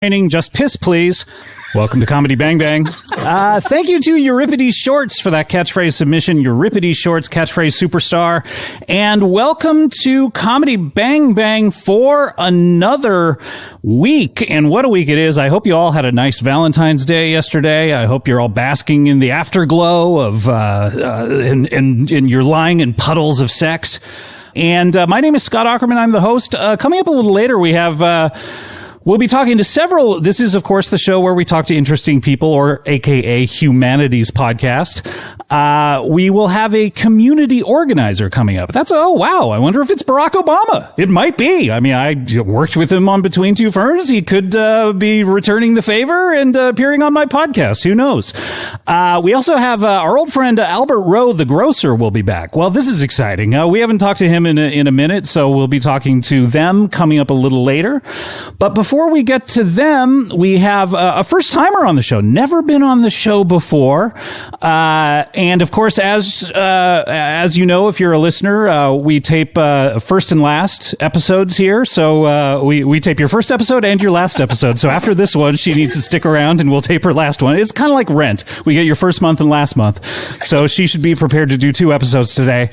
Just piss, please. Welcome to Comedy Bang Bang. Thank you to Euripides Shorts for that catchphrase submission. Euripides Shorts, catchphrase superstar. And welcome to Comedy Bang Bang for another week. And what a week it is. I hope you all had a nice Valentine's Day yesterday. I hope you're all basking in the afterglow of, and you're lying in puddles of sex. And my name is Scott Aukerman. I'm the host. Coming up a little later, we have... We'll be talking to several. This is, of course, the show where we talk to interesting people, or AKA Humanities Podcast. We will have a community organizer coming up. Oh, wow. I wonder if it's Barack Obama. It might be. I mean, I worked with him on Between Two Ferns. He could be returning the favor and appearing on my podcast. Who knows? We also have our old friend Albert Roe, the grocer, will be back. Well, this is exciting. We haven't talked to him in a minute, so we'll be talking to them coming up a little later. But before we get to them, we have a first-timer on the show. Never been on the show before. And, of course, as you know, if you're a listener, we tape first and last episodes here. So we tape your first episode and your last episode. So after this one, she needs to stick around, and we'll tape her last one. It's kind of like Rent. We get your first month and last month. So she should be prepared to do 2 episodes today.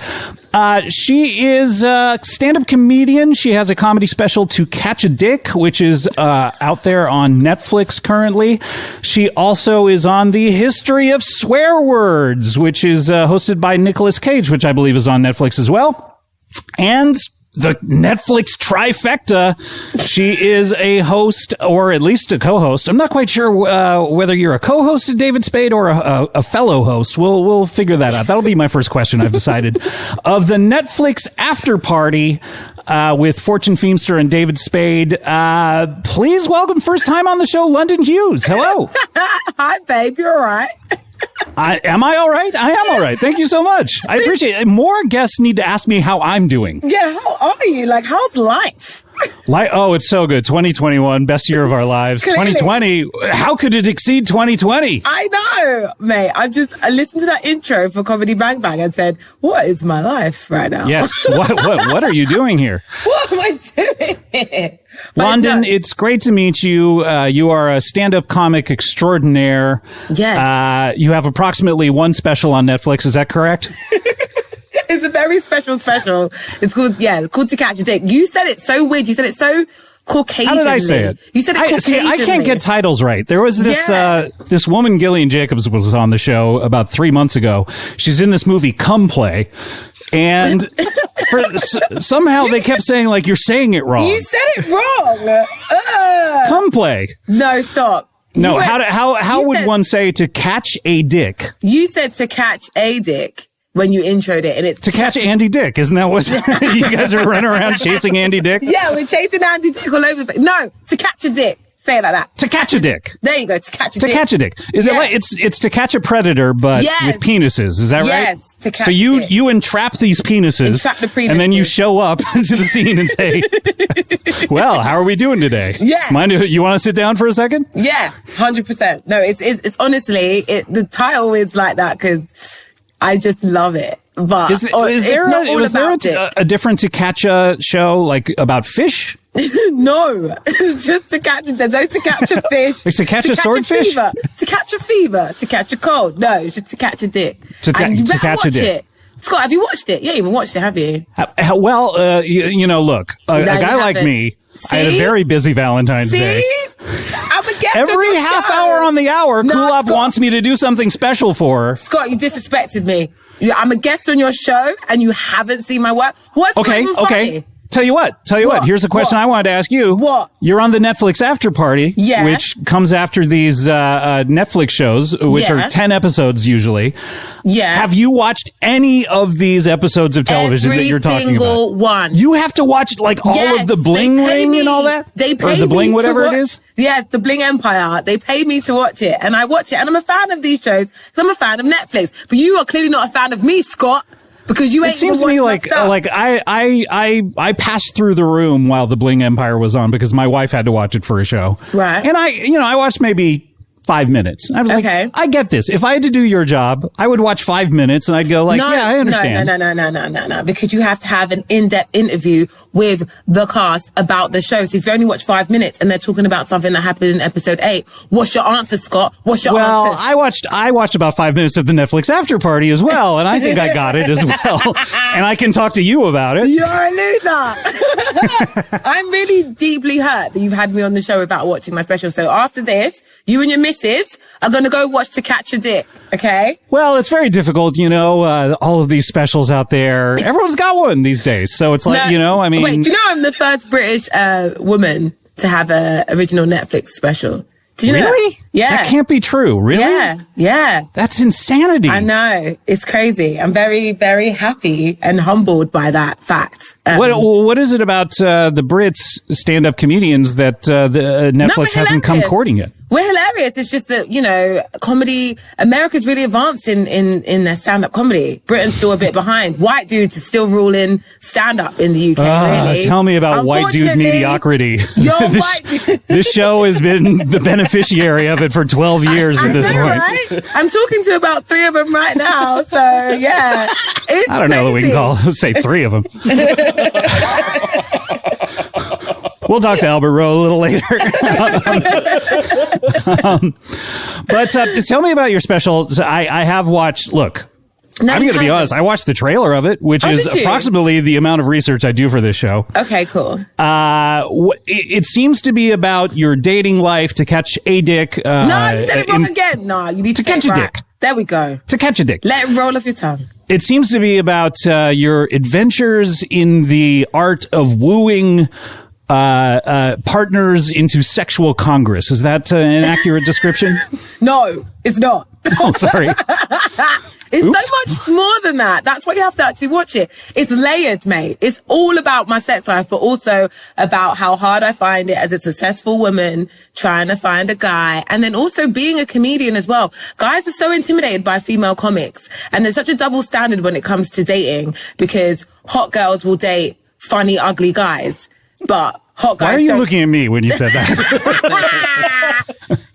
She is a stand-up comedian. She has a comedy special, To Catch a Dick, which is out there on Netflix currently. She also is on The History of Swear Words, which is hosted by Nicolas Cage, which I believe is on Netflix as well. And the Netflix trifecta. She is a host, or at least a co-host. I'm not quite sure whether you're a co-host of David Spade or a fellow host. We'll figure that out. That'll be my first question, I've decided. Of the Netflix Afterparty with Fortune Feimster and David Spade. Please welcome, first time on the show, London Hughes. Hello. Hi, babe. You all right? Am I all right? I am all right. Thank you so much. I appreciate it. More guests need to ask me how I'm doing. Yeah, how are you? Like, how's life? Oh, it's so good. 2021, best year of our lives. Clearly. 2020, how could it exceed 2020? I know, mate. I listened to that intro for Comedy Bang Bang and said, what is my life right now? Yes. What are you doing here? What am I doing here? London, it's great to meet you. You are a stand-up comic extraordinaire. Yes. You have approximately 1 special on Netflix. Is that correct? It's a very special. It's called To Catch a Dick. You said it so weird. You said it so Caucasian. How did I say it? You said it Caucasian. I can't get titles right. There was this this woman, Gillian Jacobs, was on the show about 3 months ago. She's in this movie, Come Play. And somehow they kept saying, like, you're saying it wrong. You said it wrong. Come Play. No, stop. No, how would one say to catch a dick? You said to catch a dick when you introed it, and it's to catch Andy Dick. Isn't that what you guys are running around chasing Andy Dick? Yeah, we're chasing Andy Dick all over the place. No, to catch a dick. Say it like that. To catch a dick. There you go. To catch a dick. To catch a dick. Is it like it's to catch a predator, but with penises? Is that right? Yes. To catch so you entrap these penises, entrap the penises, and then you show up to the scene and say, "Well, how are we doing today? Yeah. Mind you want to sit down for a second? Yeah, 100%. No, it's honestly the title is like that because I just love it. But was there a different To Catch a show like about fish? No, it's just to catch there's no to catch a fish. Like to catch a swordfish? To catch a fever, to catch a cold. No, it's just to catch a dick. To catch a dick. Scott, have you watched it? You ain't even watched it, have you? Well, you know, look, a guy like me, I had a very busy Valentine's Day. I'm a guest every half hour on the hour. Kulop wants me to do something special for her. Scott, you disrespected me. I'm a guest on your show, and you haven't seen my work. What's okay. Tell you what. Here's a question I wanted to ask you. What? You're on the Netflix Afterparty, which comes after these Netflix shows, which are 10 episodes usually. Yeah. Have you watched any of these episodes of television that you're talking about? Every single one. You have to watch like all of the Bling Ring and all that? They pay or the Bling whatever it is? Yeah, the Bling Empire. They pay me to watch it, and I watch it, and I'm a fan of these shows because I'm a fan of Netflix. But you are clearly not a fan of me, Scott. Because you ain't. It seems to me like I passed through the room while the Bling Empire was on because my wife had to watch it for a show. Right. And I watched maybe 5 minutes. And I was Okay. like, I get this. If I had to do your job, I would watch 5 minutes and I'd go like, yeah, I understand. No. Because you have to have an in-depth interview with the cast about the show. So if you only watch 5 minutes and they're talking about something that happened in episode 8, what's your answer, Scott? What's your answer? Well, I watched about 5 minutes of the Netflix Afterparty as well, and I think I got it as well. And I can talk to you about it. You're a loser. I'm really deeply hurt that you've had me on the show without watching my special. So after this, you and your missus are going to go watch To Catch a Dick, okay? Well, it's very difficult, all of these specials out there. Everyone's got one these days. So it's like, I mean... Wait, do you know I'm the first British woman to have a original Netflix special? Did you know Really? That? Yeah. That can't be true. Really? Yeah. That's insanity. I know. It's crazy. I'm very, very happy and humbled by that fact. What is it about the Brits stand-up comedians that Netflix hasn't come courting yet? We're hilarious. It's just that, comedy, America's really advanced in their stand-up comedy. Britain's still a bit behind. White dudes are still ruling stand-up in the UK, really. Tell me about white dude mediocrity. This, this show has been the beneficiary of it for 12 years at this point. Right? I'm talking to about 3 of them right now. So, yeah. It's I don't know that we can say 3 of them. We'll talk to Albert Roe a little later. But just tell me about your special. So I have watched, look, No, I'm going to be honest. I watched the trailer of it, which is approximately the amount of research I do for this show. Okay, cool. It seems to be about your dating life to catch a dick. No, you said it wrong again. No, you need to catch a dick. There we go. To catch a dick. Let it roll off your tongue. It seems to be about your adventures in the art of wooing partners into sexual congress. Is that an accurate description? No, it's not. Oh, sorry. It's so much more than that. That's why you have to actually watch it. It's layered, mate. It's all about my sex life, but also about how hard I find it as a successful woman trying to find a guy, and then also being a comedian as well. Guys are so intimidated by female comics, and there's such a double standard when it comes to dating, because hot girls will date funny, ugly guys, but hot guys Why are you looking at me when you said that?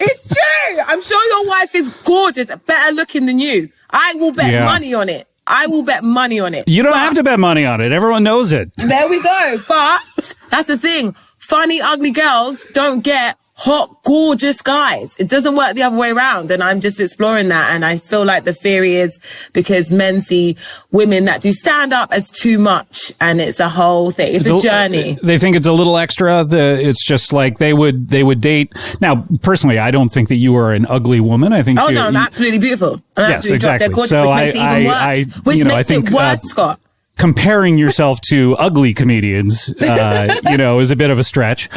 It's true. I'm sure your wife is gorgeous, better looking than you. I will bet money on it. I will bet money on it. You don't have to bet money on it. Everyone knows it. There we go. But that's the thing. Funny, ugly girls don't get hot, gorgeous guys. It doesn't work the other way around. And I'm just exploring that. And I feel like the theory is because men see women that do stand up as too much. And it's a whole thing. It's a journey. They think it's a little extra. It's just like they would date. Now, personally, I don't think that you are an ugly woman. I think no, I'm absolutely beautiful. Yes, exactly. They're gorgeous, so which makes it even worse. Which makes it worse, Scott. Comparing yourself to ugly comedians, is a bit of a stretch.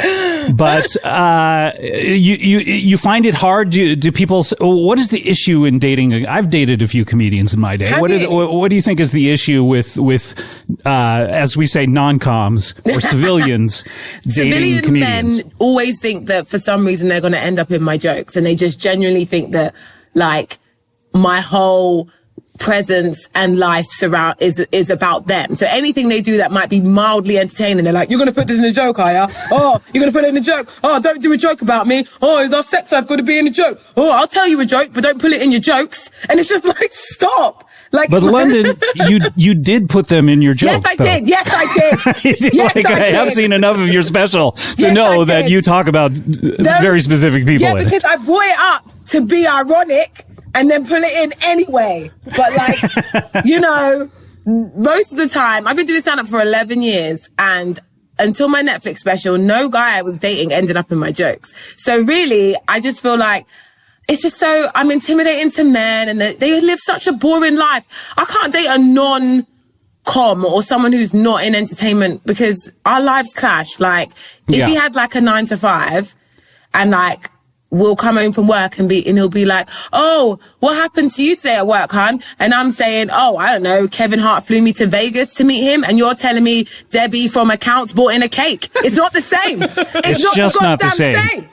But you find it hard? Do people? What is the issue in dating? I've dated a few comedians in my day. What do you think is the issue with as we say, non-coms or civilians dating comedians? Men always think that for some reason they're going to end up in my jokes, and they just genuinely think that like my whole presence and life is about them. So anything they do that might be mildly entertaining, they're like, you're going to put this in a joke, are ya? Oh, you're going to put it in a joke. Oh, don't do a joke about me. Oh, is our sex life going to be in a joke? Oh, I'll tell you a joke, but don't put it in your jokes. And it's just like, stop. Like, but London, you did put them in your jokes. Yes, I did. I have seen enough of your special to know that you talk about very specific people. Yeah, because I brought it up to be ironic and then put it in anyway. But like, most of the time, I've been doing stand-up for 11 years, and until my Netflix special, no guy I was dating ended up in my jokes. So really, I just feel like it's just I'm intimidating to men, and they live such a boring life. I can't date a non-com or someone who's not in entertainment because our lives clash. Like, if he had like a 9 to 5 and like, we'll come home from work and he'll be like, oh, what happened to you today at work, hon? And I'm saying, oh, I don't know, Kevin Hart flew me to Vegas to meet him, and you're telling me Debbie from accounts bought in a cake. It's not the same. It's just not the same.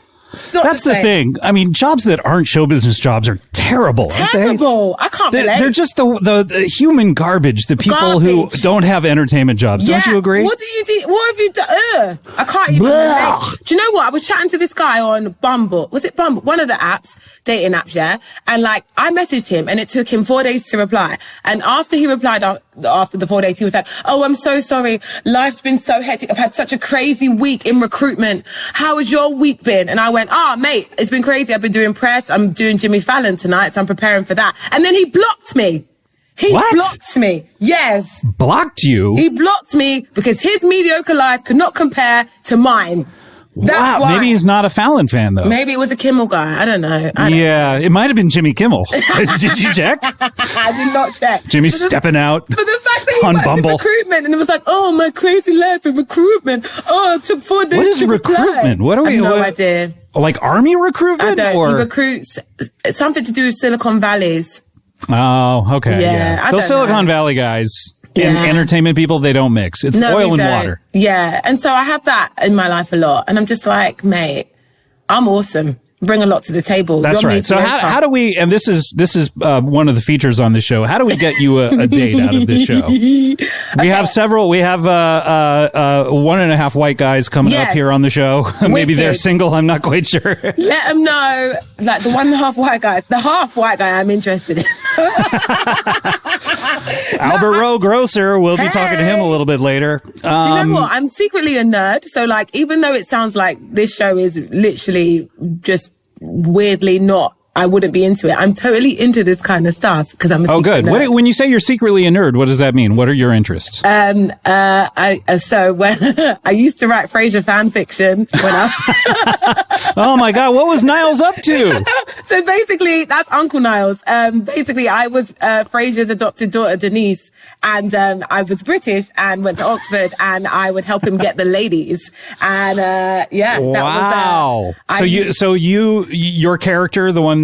That's the thing. I mean, jobs that aren't show business jobs are terrible. Terrible. I can't relate. They're just the human garbage. The people who don't have entertainment jobs. Don't you agree? What do you do? What have you done? I can't even relate. Do you know what? I was chatting to this guy on Bumble. Was it Bumble? One of the apps, dating apps, yeah? And like, I messaged him and it took him 4 days to reply. And after he replied, after the 4 days, he was like, oh, I'm so sorry. Life's been so hectic. I've had such a crazy week in recruitment. How has your week been? And I went, mate, it's been crazy. I've been doing press. I'm doing Jimmy Fallon tonight, so I'm preparing for that. And then he blocked me. He blocked me. Yes. Blocked you? He blocked me because his mediocre life could not compare to mine. That's why. Maybe he's not a Fallon fan, though. Maybe it was a Kimmel guy. I don't know. It might have been Jimmy Kimmel. Did you check? I did not check. Jimmy stepping out but the fact that he on went Bumble. to recruitment and it was like, oh, my crazy life in recruitment. Oh, it took 4 days What is to recruitment? reply. What are we? I have no idea. Like army recruitment? I don't. Or? He recruits something to do with Silicon Valley's. Oh, okay. Yeah. Those Silicon Valley guys and entertainment people, they don't mix. It's oil and water. Yeah. And so I have that in my life a lot. And I'm just like, mate, I'm awesome. Bring a lot to the table. That's right. So how do we, and this is one of the features on the show, how do we get you a date out of this show? We have 1.5 white guys coming up here on the show. Maybe they're single. I'm not quite sure. Let them know, like the 1.5 white guy, the half white guy I'm interested in. Albert Roe, grocer. We'll be talking to him a little bit later. Do you know what? I'm secretly a nerd. So like, even though it sounds like this show is literally just weirdly not, I wouldn't be into it. I'm totally into this kind of stuff because I'm a secret good. nerd. When you say you're secretly a nerd, what does that mean? What are your interests? I used to write Frasier fan fiction when Oh my God, what was Niles up to? So basically, that's Uncle Niles. Basically, I was Frasier's adopted daughter, Denise, and I was British and went to Oxford, and I would help him get the ladies. And that wow. was Your character, the one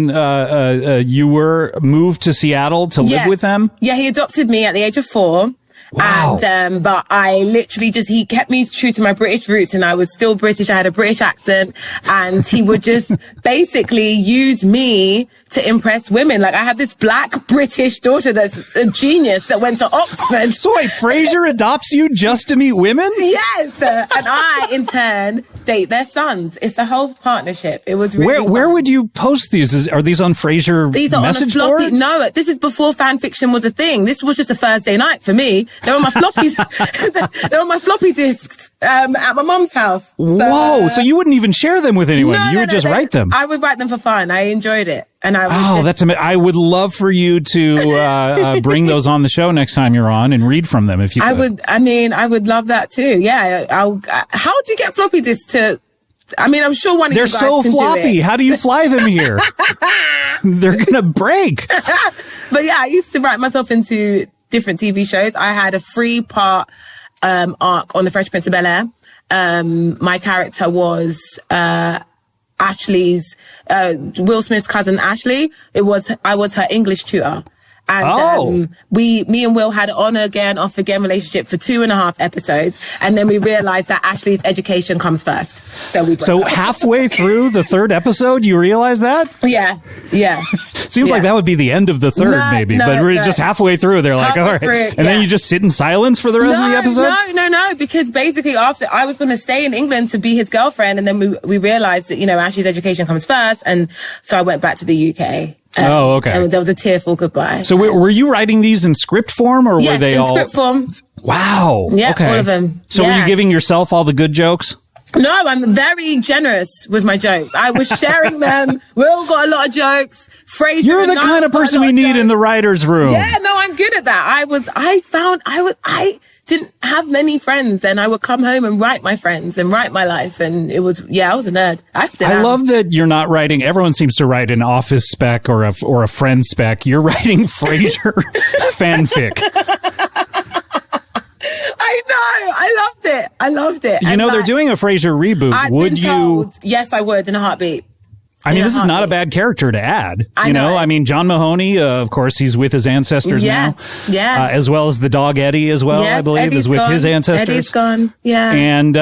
you were moved to Seattle to live with them? Yeah, he adopted me at the age of 4. Wow. And, but I literally he kept me true to my British roots, and I was still British. I had a British accent, and he would just basically use me to impress women. Like, I have this black British daughter that's a genius that went to Oxford. So wait, Frasier adopts you just to meet women? Yes. And I, in turn, date their sons. It's a whole partnership. It was really Where would you post these? Are these on Frasier These are message on a floppy. boards? No, this is before fan fiction was a thing. This was just a Thursday night for me. They're on my floppies. They're on my floppy disks at my mum's house. Whoa! So you wouldn't even share them with anyone? You would just write them? I would write them for fun. I enjoyed it, and I. That's amazing! I would love for you to bring those on the show next time you're on and read from them if you could. I would. I mean, I would love that too. Yeah. How do you get floppy disks to? I mean, I'm sure one of you guys can do it. They're so floppy. How do you fly them here? They're gonna break. But yeah, I used to write myself into different TV shows. I had a 3-part arc on The Fresh Prince of Bel-Air. My character was Ashley's Will Smith's cousin Ashley. I was her English tutor. And me and Will had an on again, off again relationship for 2.5 episodes, and then we realized that Ashley's education comes first. So halfway through the 3rd episode, you realize that? Yeah. Seems like that would be the end of the 3rd, maybe. But we're just halfway through. They're like, all right. And then you just sit in silence for the rest of the episode? No. Because basically after I was going to stay in England to be his girlfriend, and then we realized that, Ashley's education comes first. And so I went back to the UK. Okay. And there was a tearful goodbye. So were you writing these in script form, or were they all? In script form. Wow. Yeah, okay. all of them. So were you giving yourself all the good jokes? No, I'm very generous with my jokes. I was sharing them. Will got a lot of jokes. Frasier. You're the kind of person we need in the writer's room. Yeah, no, I'm good at that. I didn't have many friends, and I would come home and write my friends and write my life. And it was, I was a nerd. I love that you're not writing. Everyone seems to write an office spec or a friend spec. You're writing Frasier fanfic. I know. I loved it. They're doing a Frasier reboot. Yes, I would in a heartbeat. I mean, this is not a bad character to add. I know. I mean, John Mahoney, of course, he's with his ancestors now. Yeah. As well as the dog Eddie as well, I believe, Eddie's is with gone. his ancestors. Eddie's gone. Yeah. And,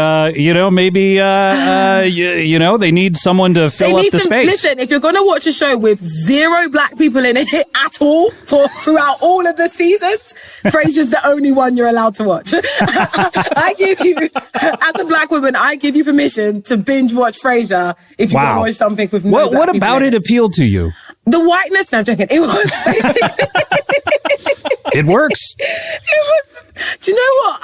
maybe, they need someone to fill up the space. Listen, if you're going to watch a show with 0 black people in it at all throughout all of the seasons, Frasier's the only one you're allowed to watch. I give you, as a black woman, I give you permission to binge watch Frasier if you want to watch something with no black What people about in it appealed to you? The whiteness? No, I'm joking. It was. It works. Do you know what?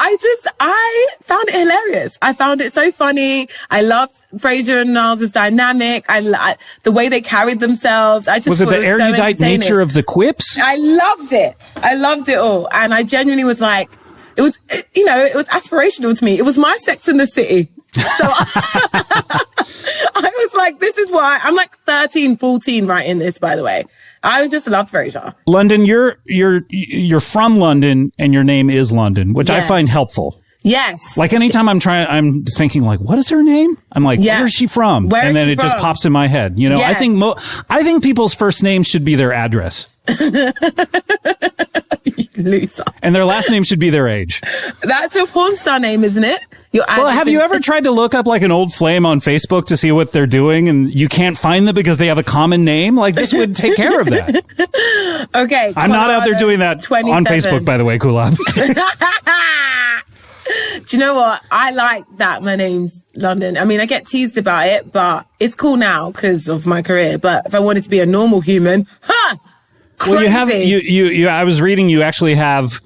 I found it hilarious. I found it so funny. I loved Frasier and Niles' dynamic. I the way they carried themselves. I just was it the erudite nature of the quips? I loved it. I loved it all. And I genuinely was like, it was aspirational to me. It was my Sex in the City. So I was like, this is why I'm like 13, 14 writing this, by the way. I just love Frasier. London, you're from London and your name is London, which I find helpful. Yes. Like anytime I'm thinking like, what is her name? I'm like, where is she from? And then it just pops in my head. I think people's first names should be their address. Loser. And their last name should be their age. That's your porn star name, isn't it? Well, have you ever tried to look up like an old flame on Facebook to see what they're doing and you can't find them because they have a common name? Like this would take care of that. Okay. I'm not out there doing that 27. On Facebook, by the way, Kulab. Do you know what? I like that my name's London. I mean, I get teased about it, but it's cool now because of my career. But if I wanted to be a normal human, crazy. Well, you have, I was reading you actually have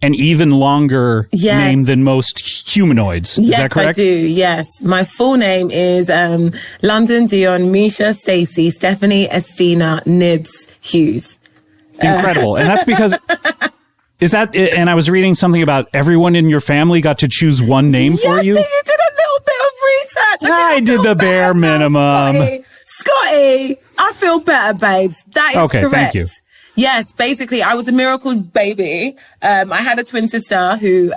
an even longer name than most humanoids. Is that correct? Yes, I do. Yes. My full name is London Dion Misha Stacy Stephanie Estina Nibs Hughes. Incredible. And that's because... Is that, and I was reading something about everyone in your family got to choose one name for you? Yes, you did a little bit of research. I did the bare minimum. Scotty, I feel better, babes. That is okay, correct. Thank you. Yes, basically, I was a miracle baby. I had a twin sister who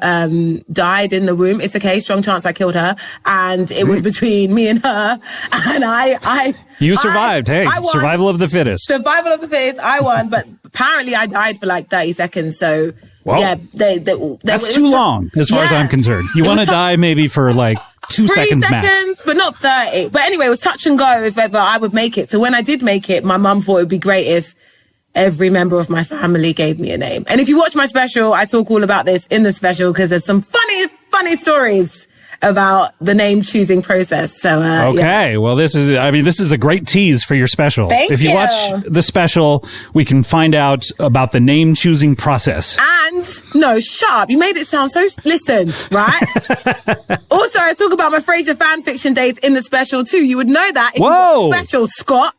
died in the womb. It's okay, strong chance I killed her. And it was between me and her. And You survived. Hey, survival of the fittest. Survival of the fittest. I won. But apparently I died for like 30 seconds. So, yeah. That's too long as far as I'm concerned. You want to die maybe for like 2 seconds max. But not 30. But anyway, it was touch and go if ever I would make it. So when I did make it, my mum thought it would be great if every member of my family gave me a name. And if you watch my special, I talk all about this in the special because there's some funny stories about the name choosing process. So, well, this is a great tease for your special. If you watch the special, we can find out about the name choosing process. And no, shut up. You made it sound so, listen, right? Also, I talk about my Frasier fan fiction days in the special too. You would know that if you watch special, Scott.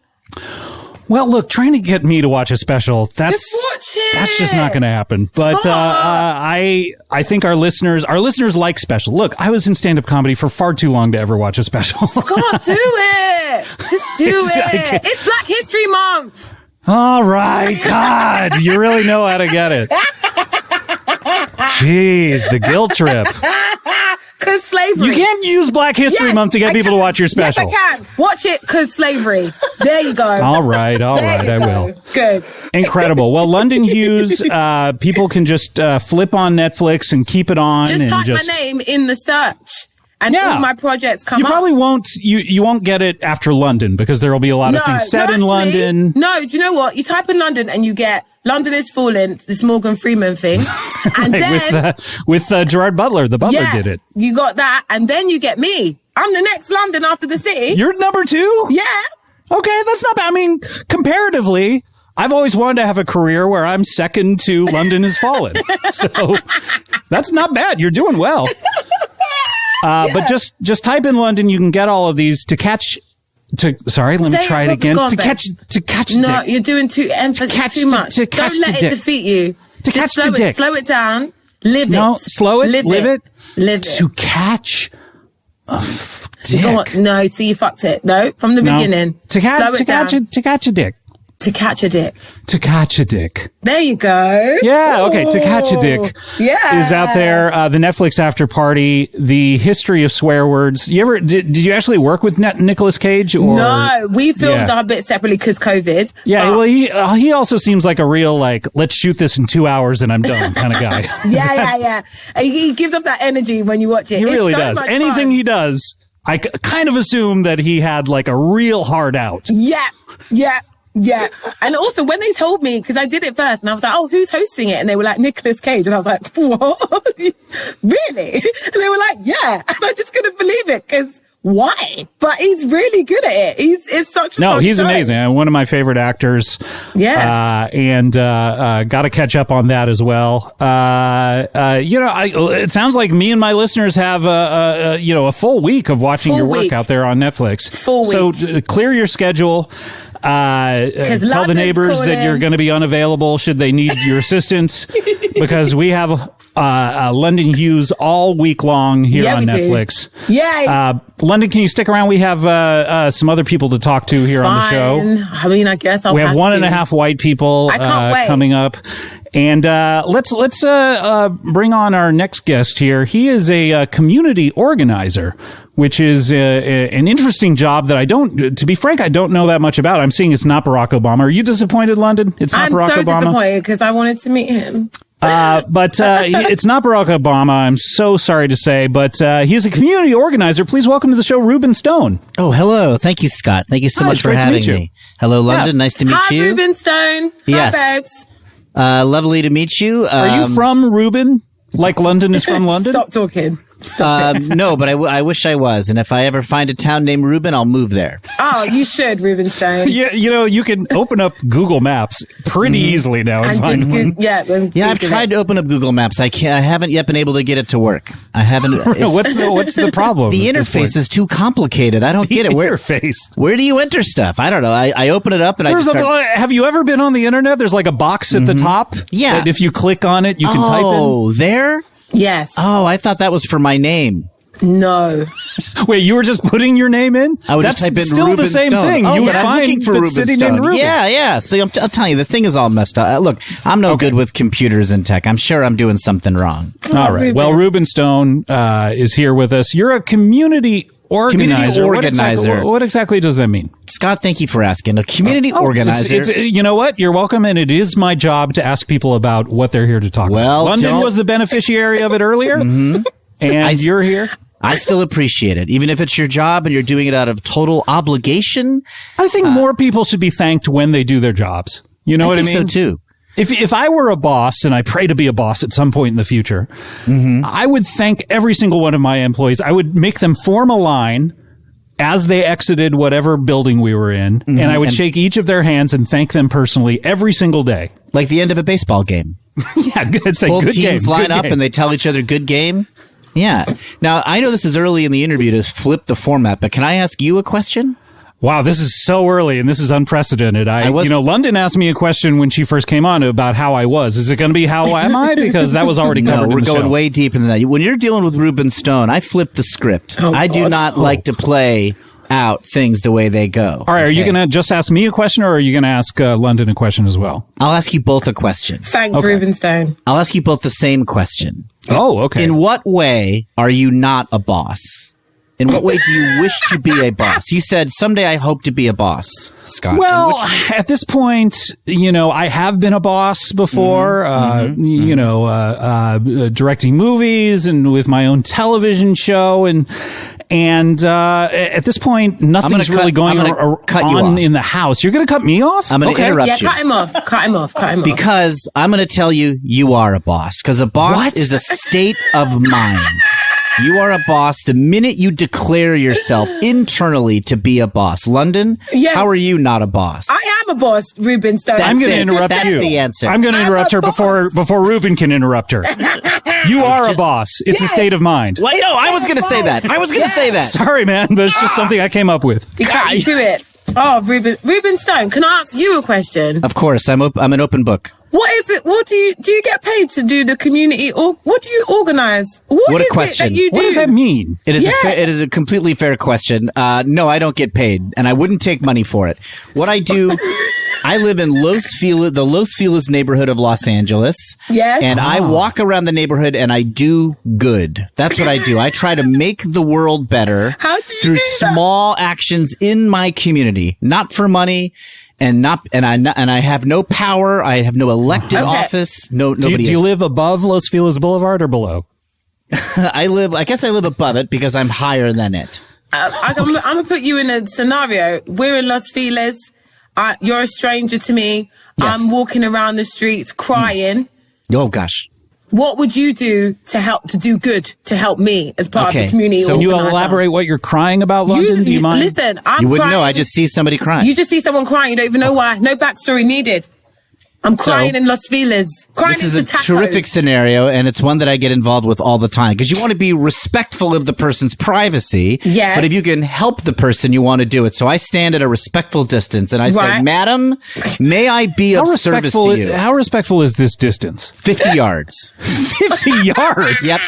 Well, look, trying to get me to watch a special, that's just not going to happen. But I think our listeners like special. Look, I was in stand-up comedy for far too long to ever watch a special. Scott, do it. Just do it. It's Black History Month. All right. God, you really know how to get it. Jeez, the guilt trip. Because slavery. You can't use Black History Month to get people to watch your special. Yes, I can. Watch it because slavery. There you go. All right, I will. Good. Incredible. Well, London Hughes, people can just flip on Netflix and keep it on. Just type my name in the search. And all my projects come up. You probably won't, you won't get it after London because there will be a lot of things set in London. No, do you know what? You type in London and you get London is Falling, this Morgan Freeman thing. And then with Gerard Butler, the Butler did it. You got that. And then you get me. I'm the next London after the city. You're number 2? Yeah. Okay, that's not bad. I mean, comparatively, I've always wanted to have a career where I'm second to London has Fallen. So that's not bad. You're doing well. But just type in London. You can get all of these to catch. Sorry, let me try it again. To catch. No, you're doing too much. Don't let it defeat you. Just slow it down. Live it. No, slow it. Live it. Live it. To catch a dick. No, see, you fucked it. No, from the beginning. To catch a dick. To Catch a Dick. To Catch a Dick. There you go. Yeah, okay. To Catch a Dick is out there. The Netflix Afterparty, the history of swear words. Did you actually work with Nicolas Cage? Or? No, we filmed our bit separately because COVID. Yeah, well, he also seems like a real, like, let's shoot this in 2 hours and I'm done kind of guy. Yeah. He gives off that energy when you watch it. He really so does. much Anything fun. he does, I kind of assume that he had like a real heart out. Yeah. And also when they told me, because I did it first and I was like, oh, who's hosting it? And they were like, Nicolas Cage. And I was like, what? Really? And they were like, yeah. And I just couldn't believe it because why? But he's really good at it. It's such a fun he's show. amazing. One of my favorite actors. Yeah. And got to catch up on that as well. It sounds like me and my listeners have a full week of watching your work out there on Netflix. Full week. So clear your schedule. Tell the neighbors that you're going to be unavailable should they need your assistance, because we have London Hughes all week long here on Netflix. Yeah. London, can you stick around? We have some other people to talk to here on the show. I mean, I guess we have 1.5 white people coming up. And let's bring on our next guest here. He is a community organizer, which is an interesting job that to be frank, I don't know that much about. I'm seeing it's not Barack Obama. Are you disappointed, London? It's not Barack Obama? I'm so disappointed because I wanted to meet him. But it's not Barack Obama. I'm so sorry to say, but he's a community organizer. Please welcome to the show, Ruben Stone. Oh, hello. Thank you, Scott. Thank you so much for having me. Hello, London. Nice to meet you. Hi, Ruben Stone. Yes. Hi, babes. Lovely to meet you. Are you from Ruben? Like London is from London? Stop talking. Stop it. No, but I wish I was. And if I ever find a town named Ruben, I'll move there. Oh, you should, Ruben Stone. Yeah, you can open up Google Maps pretty easily now and find one. Yeah, I've tried to open up Google Maps. I haven't yet been able to get it to work. I haven't. What's the problem? The interface is too complicated. I don't get it. Where do you enter stuff? I don't know. I open it up and have you ever been on the internet? There's like a box at the top. Yeah. And if you click on it, you can type in. Oh, there? Yes. Oh, I thought that was for my name. No. Wait, you were just putting your name in? I would just type in still Ruben the same Stone. thing. Oh, you would I'm find looking for Ruben city Stone. named Ruben. Yeah. So I'll tell you, the thing is all messed up. Look, I'm no good with computers and tech. I'm sure I'm doing something wrong. All right. Ruben. Well, Ruben Stone is here with us. You're a community organizer. What exactly does that mean? Scott, thank you for asking. A community organizer. You know what? You're welcome, and it is my job to ask people about what they're here to talk about. London was the beneficiary of it earlier, and you're here. I still appreciate it, even if it's your job and you're doing it out of total obligation. I think more people should be thanked when they do their jobs. You know what I mean? I think so, too. If I were a boss, and I pray to be a boss at some point in the future, I would thank every single one of my employees. I would make them form a line as they exited whatever building we were in, and I would shake each of their hands and thank them personally every single day. Like the end of a baseball game. Yeah, it's a both good game. Both teams line up and they tell each other good game. Yeah. Now, I know this is early in the interview to flip the format, but can I ask you a question? Wow, this is so early and this is unprecedented. London asked me a question when she first came on about how I was. Is it going to be how am I? Because that was already covered. No, we're in the going show. way deeper than that. When you're dealing with Ruben Stone, I flip the script. I do not like to play out things the way they go. All right, are you going to just ask me a question, or are you going to ask London a question as well? I'll ask you both a question. Thanks, Ruben Stone. I'll ask you both the same question. Oh, okay. In what way are you not a boss? In what way do you wish to be a boss? You said, someday I hope to be a boss, Scott. Well, at this point, I have been a boss before, directing movies and with my own television show. And at this point, nothing's really going on in the house. You're going to cut me off? I'm going to interrupt you. Yeah, cut him off. Because I'm going to tell you, you are a boss. Because a boss is a state of mind. You are a boss the minute you declare yourself internally to be a boss. London, how are you not a boss? I am a boss, Ruben Stone. I'm going to interrupt you. That's the answer. I'm going to interrupt her before Ruben can interrupt her. You are a boss. It's a state of mind. Well, no, I was going to say that. Sorry, man, but it's just something I came up with. You can't do it. Oh, Ruben Stone, can I ask you a question? Of course, I'm an open book. What is it? What do you get paid to do the community? Or what do you organize? What a is question! It that you do? What does that mean? It is a completely fair question. No, I don't get paid, and I wouldn't take money for it. What I do I live in the Los Feliz neighborhood of Los Angeles. Yes. And I walk around the neighborhood and I do good. That's what I do. I try to make the world better through small actions in my community, not for money. And I have no power. I have no elected office. Nobody. Do you live above Los Feliz Boulevard or below? I guess I live above it because I'm higher than it. I'm going to put you in a scenario. We're in Los Feliz. You're a stranger to me. Yes. I'm walking around the streets crying. Oh, gosh. What would you do to do good to help me as part of the community? So can you elaborate what you're crying about, London? Do you mind? Listen, you wouldn't know. I just see somebody crying. You just see someone crying. You don't even know why. No backstory needed. I'm crying in Los Feliz. This is a terrific scenario, and it's one that I get involved with all the time because you want to be respectful of the person's privacy. Yes. But if you can help the person, you want to do it. So I stand at a respectful distance, and I say, "Madam, may I be of service to you?" How respectful is this distance? 50 yards. 50 yards? Yep.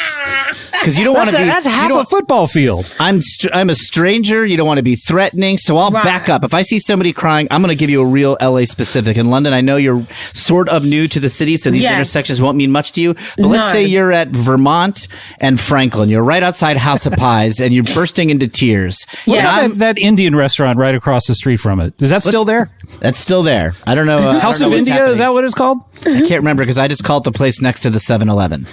Because you don't want to be. That's half a football field. I'm a stranger. You don't want to be threatening, so I'll back up. If I see somebody crying, I'm going to give you a real LA specific. In London, I know you're sort of new to the city, so these intersections won't mean much to you. But let's say you're at Vermont and Franklin. You're right outside House of Pies, and you're bursting into tears. What about that Indian restaurant right across the street from it? Is that still there? That's still there. I don't know. House of India? Happening. Is that what it's called? I can't remember because I just called the place next to the 7-Eleven.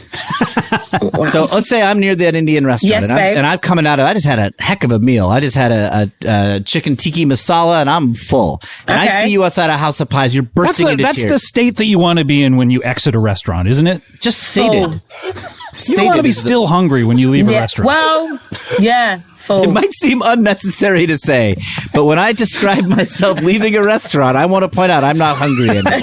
So let's say I'm near that Indian restaurant, and I'm coming out of. I just had a heck of a meal. I just had a chicken tikka masala, and I'm full. And I see you outside a House of Pies. You're bursting into tears. That's the state that you want to be in when you exit a restaurant, isn't it? Just sated. You don't want to be still hungry when you leave a restaurant. Well, yeah. Full. It might seem unnecessary to say, but when I describe myself leaving a restaurant, I want to point out I'm not hungry anymore.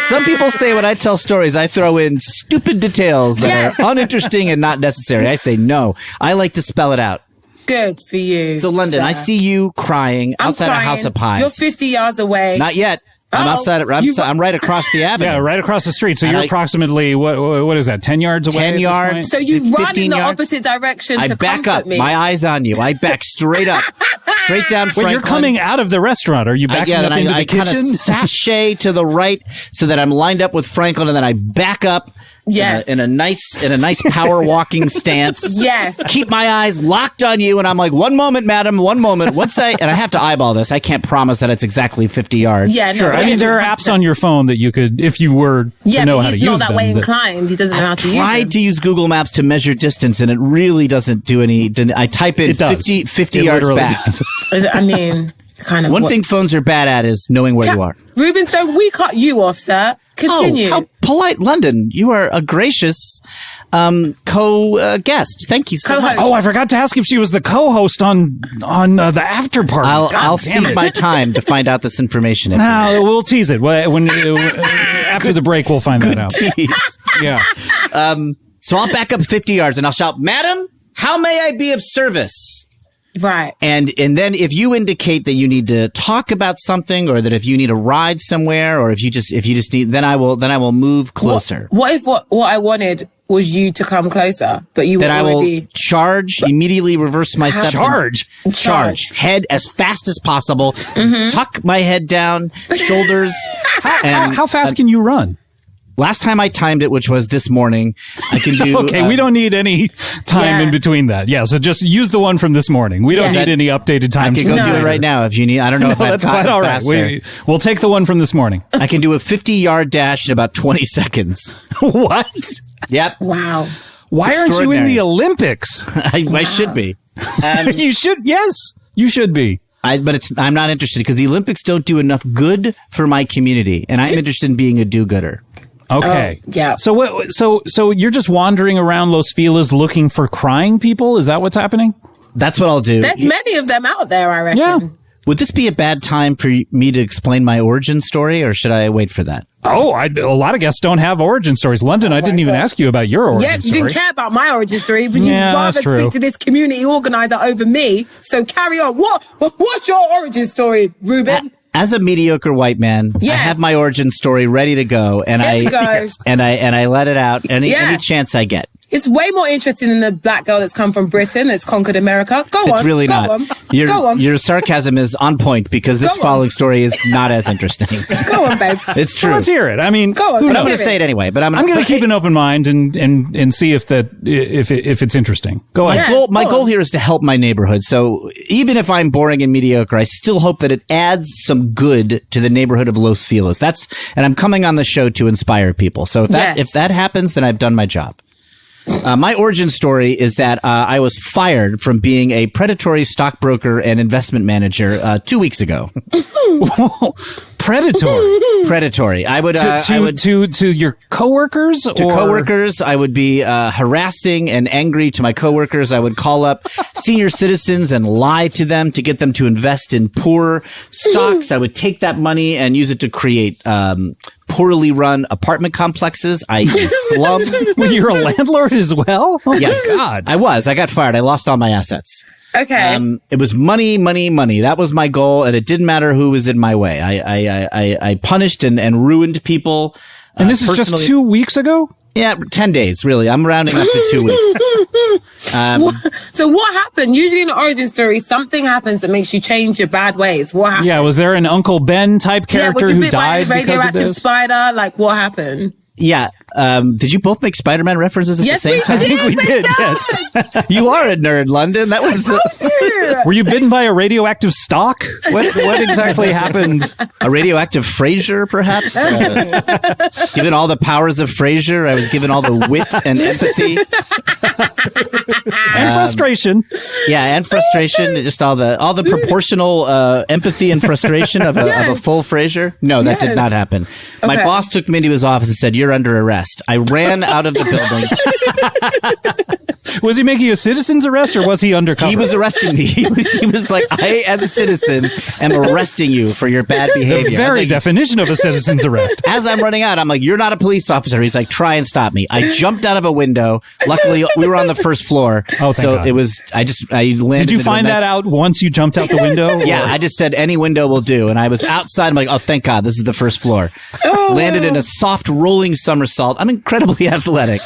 Some people say when I tell stories, I throw in stupid details that are uninteresting and not necessary. I say no. I like to spell it out. Good for you. So, London, I see you crying outside a House of Pies. You're 50 yards away. Not yet. I'm outside. I'm right across the avenue. Yeah, right across the street. So you're approximately what is that? 10 yards away. 10 yards. So you run in the opposite direction. I back up. Me. My eyes on you. I back straight up, straight down. Franklin. Wait, you're coming out of the restaurant. Are you backing up into the kitchen? I kind of sashay to the right so that I'm lined up with Franklin, and then I back up. Yes. In a nice power walking stance. Yes. Keep my eyes locked on you, and I'm like, 1 moment, madam, 1 moment. And I have to eyeball this. I can't promise that it's exactly 50 yards. Yeah, no, sure. I mean, there are apps on your phone that you could, if you were to know how to use them. Yeah, he's not that way inclined. He doesn't know how to use them. I tried to use Google Maps to measure distance, and it really doesn't do any. I type in 50 yards back. I mean, kind of. One thing phones are bad at is knowing where you are. Ruben Stone, we cut you off, sir. Continue. Oh, how polite, London. You are a gracious co-guest. Thank you so much. Oh, I forgot to ask if she was the co-host on the after party. I'll seize my time to find out this information. No, we'll tease it. When after the break, we'll find that out. Tease. Yeah. So I'll back up 50 yards and I'll shout, "Madam, how may I be of service?" Right. And then if you indicate that you need to talk about something, or that if you need a ride somewhere, or if you just need, then I will move closer. What if what I wanted was you to come closer, but you would already... I will charge, immediately reverse my steps. Charge. Head as fast as possible. Mm-hmm. Tuck my head down, shoulders. How fast can you run? Last time I timed it, which was this morning, I can do... Okay, we don't need any time in between that. Yeah, so just use the one from this morning. We don't need any updated times. I can go do it right now if you need. I don't know if I've got it faster. We'll take the one from this morning. I can do a 50-yard dash in about 20 seconds. What? Yep. Wow. Why aren't you in the Olympics? I should be. You should. Yes, you should be. But I'm not interested because the Olympics don't do enough good for my community, and I'm interested in being a do-gooder. Okay. Yeah. So you're just wandering around Los Feliz looking for crying people? Is that what's happening? That's what I'll do. There's many of them out there, I reckon. Yeah. Would this be a bad time for me to explain my origin story, or should I wait for that? Oh, a lot of guests don't have origin stories. London, I didn't even ask you about your origin story. Yeah, you didn't care about my origin story, but you'd rather speak to this community organizer over me. So carry on. What's your origin story, Ruben? As a mediocre white man, I have my origin story ready to go, and I let it out any chance I get. It's way more interesting than the black girl that's come from Britain that's conquered America. Go on. It's really not. Go on. Your sarcasm is on point because this following story is not as interesting. Go on, babes. It's true. Well, let's hear it. I mean, go on. I'm going to say it anyway, but I'm going to keep an open mind and see if it's interesting. Go ahead. Yeah, my goal here is to help my neighborhood. So even if I'm boring and mediocre, I still hope that it adds some good to the neighborhood of Los Feliz. And I'm coming on the show to inspire people. So if that happens, then I've done my job. My origin story is that I was fired from being a predatory stockbroker and investment manager 2 weeks ago. Predatory. I would to your coworkers. Coworkers. I would be harassing and angry to my coworkers. I would call up senior citizens and lie to them to get them to invest in poor stocks. I would take that money and use it to create poorly run apartment complexes, i.e. slums. Well, you're a landlord as well? Oh, yes. God. I got fired. I lost all my assets. Okay. It was money. That was my goal, and it didn't matter who was in my way. I punished and ruined people. And this is just 2 weeks ago? Yeah, 10 days, really. I'm rounding up to 2 weeks. So what happened? Usually in an origin story, something happens that makes you change your bad ways. What happened? Yeah, was there an Uncle Ben type character who died because of radioactive this? Spider? Like, what happened? Yeah. Did you both make Spider-Man references at the same time? I think we did, yes. You are a nerd, London. That was... Were you bitten by a radioactive stalk? What exactly happened? A radioactive Frasier, perhaps? Given all the powers of Frasier, I was given all the wit and empathy. And frustration. Yeah, and frustration. Just all the proportional empathy and frustration of a full Frasier. No, that did not happen. Okay. My boss took me into his office and said, "You're under arrest." I ran out of the building. Was he making a citizen's arrest or was he undercover? He was arresting me. He was like, I, as a citizen, am arresting you for your bad behavior. The very definition of a citizen's arrest. As I'm running out, I'm like, you're not a police officer. He's like, try and stop me. I jumped out of a window. Luckily, we were on the first floor. Oh, thank God. It was, I landed. Did you find that out once you jumped out the window? Yeah, I just said any window will do. And I was outside. I'm like, oh, thank God, this is the first floor. Landed in a soft rolling somersault. I'm incredibly athletic.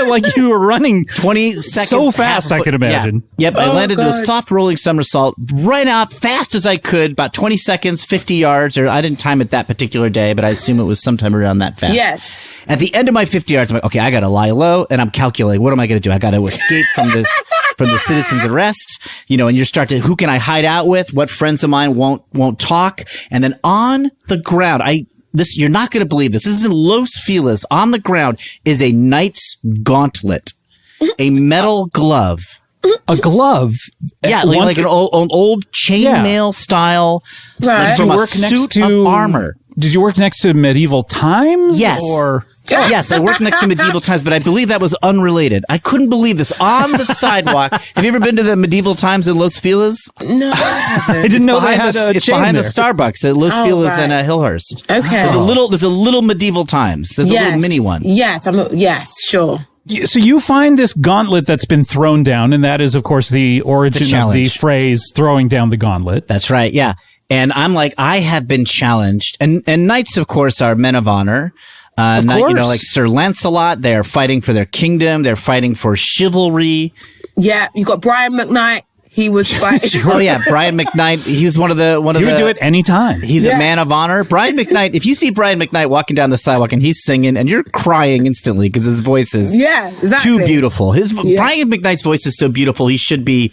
Like you were running 20 seconds. So fast, I could imagine. Yeah. Yep, I landed in a soft rolling somersault right out fast as I could, about 20 seconds, 50 yards, or I didn't time it that particular day, but I assume it was sometime around that fast. Yes. At the end of my 50 yards, I'm like, okay, I got to lie low, and I'm calculating, what am I going to do? I got to escape from this, from the citizen's arrest, and you start to, who can I hide out with? What friends of mine won't talk? And then on the ground, you're not going to believe this. This is in Los Feliz. On the ground is a knight's gauntlet, a metal glove. A glove? Yeah, like an old chainmail style. Right. From a suit of armor. Did you work next to medieval times? Yes. Yes, I worked next to medieval times, but I believe that was unrelated. I couldn't believe this. On the sidewalk. Have you ever been to the medieval times in Los Feliz? No, I haven't. I didn't know they had a It's chain behind there. the Starbucks at Los Feliz and Hillhurst. Okay. There's a little medieval times. There's a little mini one. Yes, yes, sure. So you find this gauntlet that's been thrown down, and that is, of course, the origin of the phrase throwing down the gauntlet. That's right, yeah. And I'm like, I have been challenged. And knights, of course, are men of honor. Of course. Like Sir Lancelot, they're fighting for their kingdom. They're fighting for chivalry. Yeah, you got Brian McKnight. He was fighting. Oh yeah, Brian McKnight. He was one of the. He would do it anytime. He's a man of honor. Brian McKnight. If you see Brian McKnight walking down the sidewalk and he's singing, and you're crying instantly because his voice is exactly. too beautiful. Brian McKnight's voice is so beautiful. He should be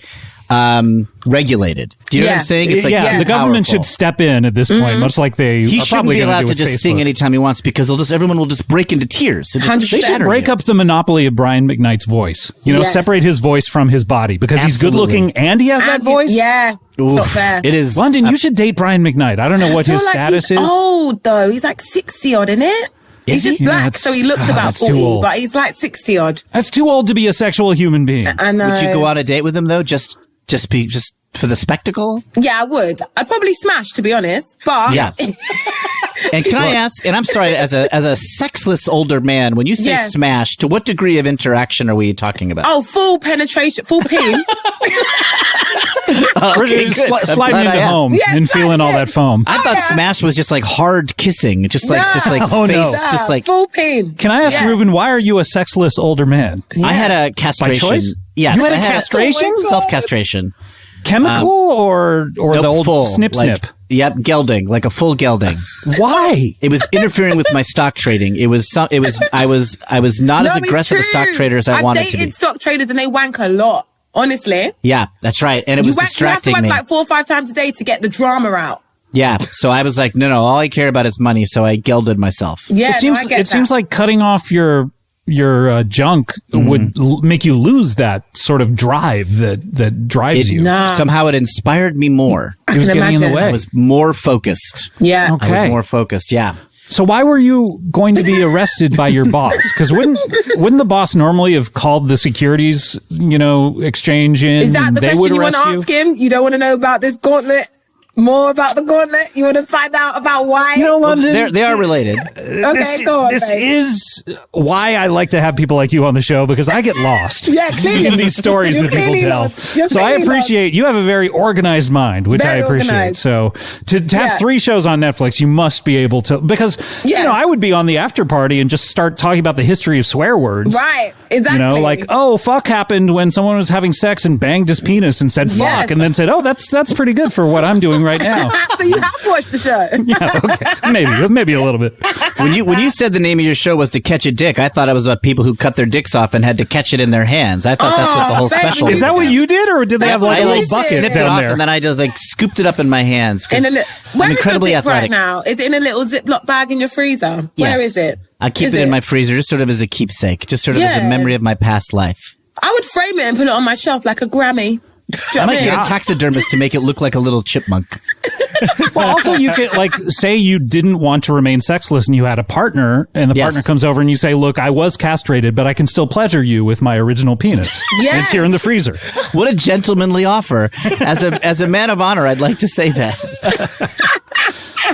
regulated. Do you know what I'm saying? It's like the government should step in at this point, much like he are shouldn't probably be allowed to do with just Facebook. sing anytime he wants because everyone will just break into tears. They should break up the monopoly of Brian McKnight's voice. Separate his voice from his body because he's good looking and he has that voice. Yeah. It's not fair. It is. London, you should date Brian McKnight. I don't know what his status is. Old though. He's like 60 odd, isn't it? He's just black, so he looks about 40, but he's like 60 odd. That's too old to be a sexual human being. I know. Would you go on a date with him though? Just for the spectacle? Yeah, I would. I'd probably smash, to be honest. But yeah. And can I ask? And I'm sorry, as a sexless older man, when you say smash, to what degree of interaction are we talking about? Oh, full penetration, full peen. Okay, good. I'm Sliding glad into I asked. home Yeah, and feeling all that foam. I thought Smash was just like hard kissing, just like Oh, face, no. just like. full pain. Can I ask Ruben, why are you a sexless older man? I had a castration. By choice? Yes, You had I a castration? Oh my God. Self-castration. Chemical or Nope, the old full, snip like, snip? Yep, gelding, like a full gelding. Why? It was interfering with my stock trading. I was not as aggressive a stock trader as I wanted to I've be. dated stock traders and they wank a lot. Honestly, Yeah, that's right. And it was you have distracting to me. wank like 4 or 5 times a day to get the drama out. Yeah, so I was like, no, all I care about is money. So I gelded myself. Yeah, It seems like cutting off your junk would make you lose that sort of drive that drives you. Nah. Somehow it inspired me more. It was can getting in the imagine. way. I was more focused. Yeah. Okay. I was more focused. Yeah. So why were you going to be arrested by your boss? Because wouldn't the boss normally have called the securities, exchange in? Is that and the they would question you want arrest to you? ask him? You don't want to know about this gauntlet? More about the gauntlet? You want to find out about why? London. They are related. Okay, go on. This babe. is why I like to have people like you on the show, because I get lost Yeah, clearly. in these stories You're that people clearly tell. lost. You're So I clearly appreciate you have a very organized mind, which Very I appreciate. organized. So to have Yeah. 3 shows on Netflix, you must be able to, because Yeah. I would be on the after party and just start talking about the history of swear words. Right, exactly. Like, oh, fuck happened when someone was having sex and banged his penis and said fuck, Yes. and then said, oh, that's pretty good for what I'm doing right now. So you have watched the show. Yeah, okay, maybe a little bit. When you said the name of your show was To Catch a Dick, I thought it was about people who cut their dicks off and had to catch it in their hands. I thought that's what the whole baby. special Is that what you did, or did they have like a I little like bucket snipped it down off there? and then I just like scooped it up in my hands. 'Cause Where I'm is your incredibly dick athletic. right now? Is it in a little Ziploc bag in your freezer? Yes. Where is it? I keep Is it in my freezer just sort of as a keepsake, just sort of as a Yeah. memory of my past life. I would frame it and put it on my shelf like a Grammy. Do you know I what might I get mean? a taxidermist to make it look like a little chipmunk. Well, also you could say you didn't want to remain sexless and you had a partner, and the Yes. partner comes over and you say, look, I was castrated, but I can still pleasure you with my original penis. Yes. And it's here in the freezer. What a gentlemanly offer. As a man of honor, I'd like to say that.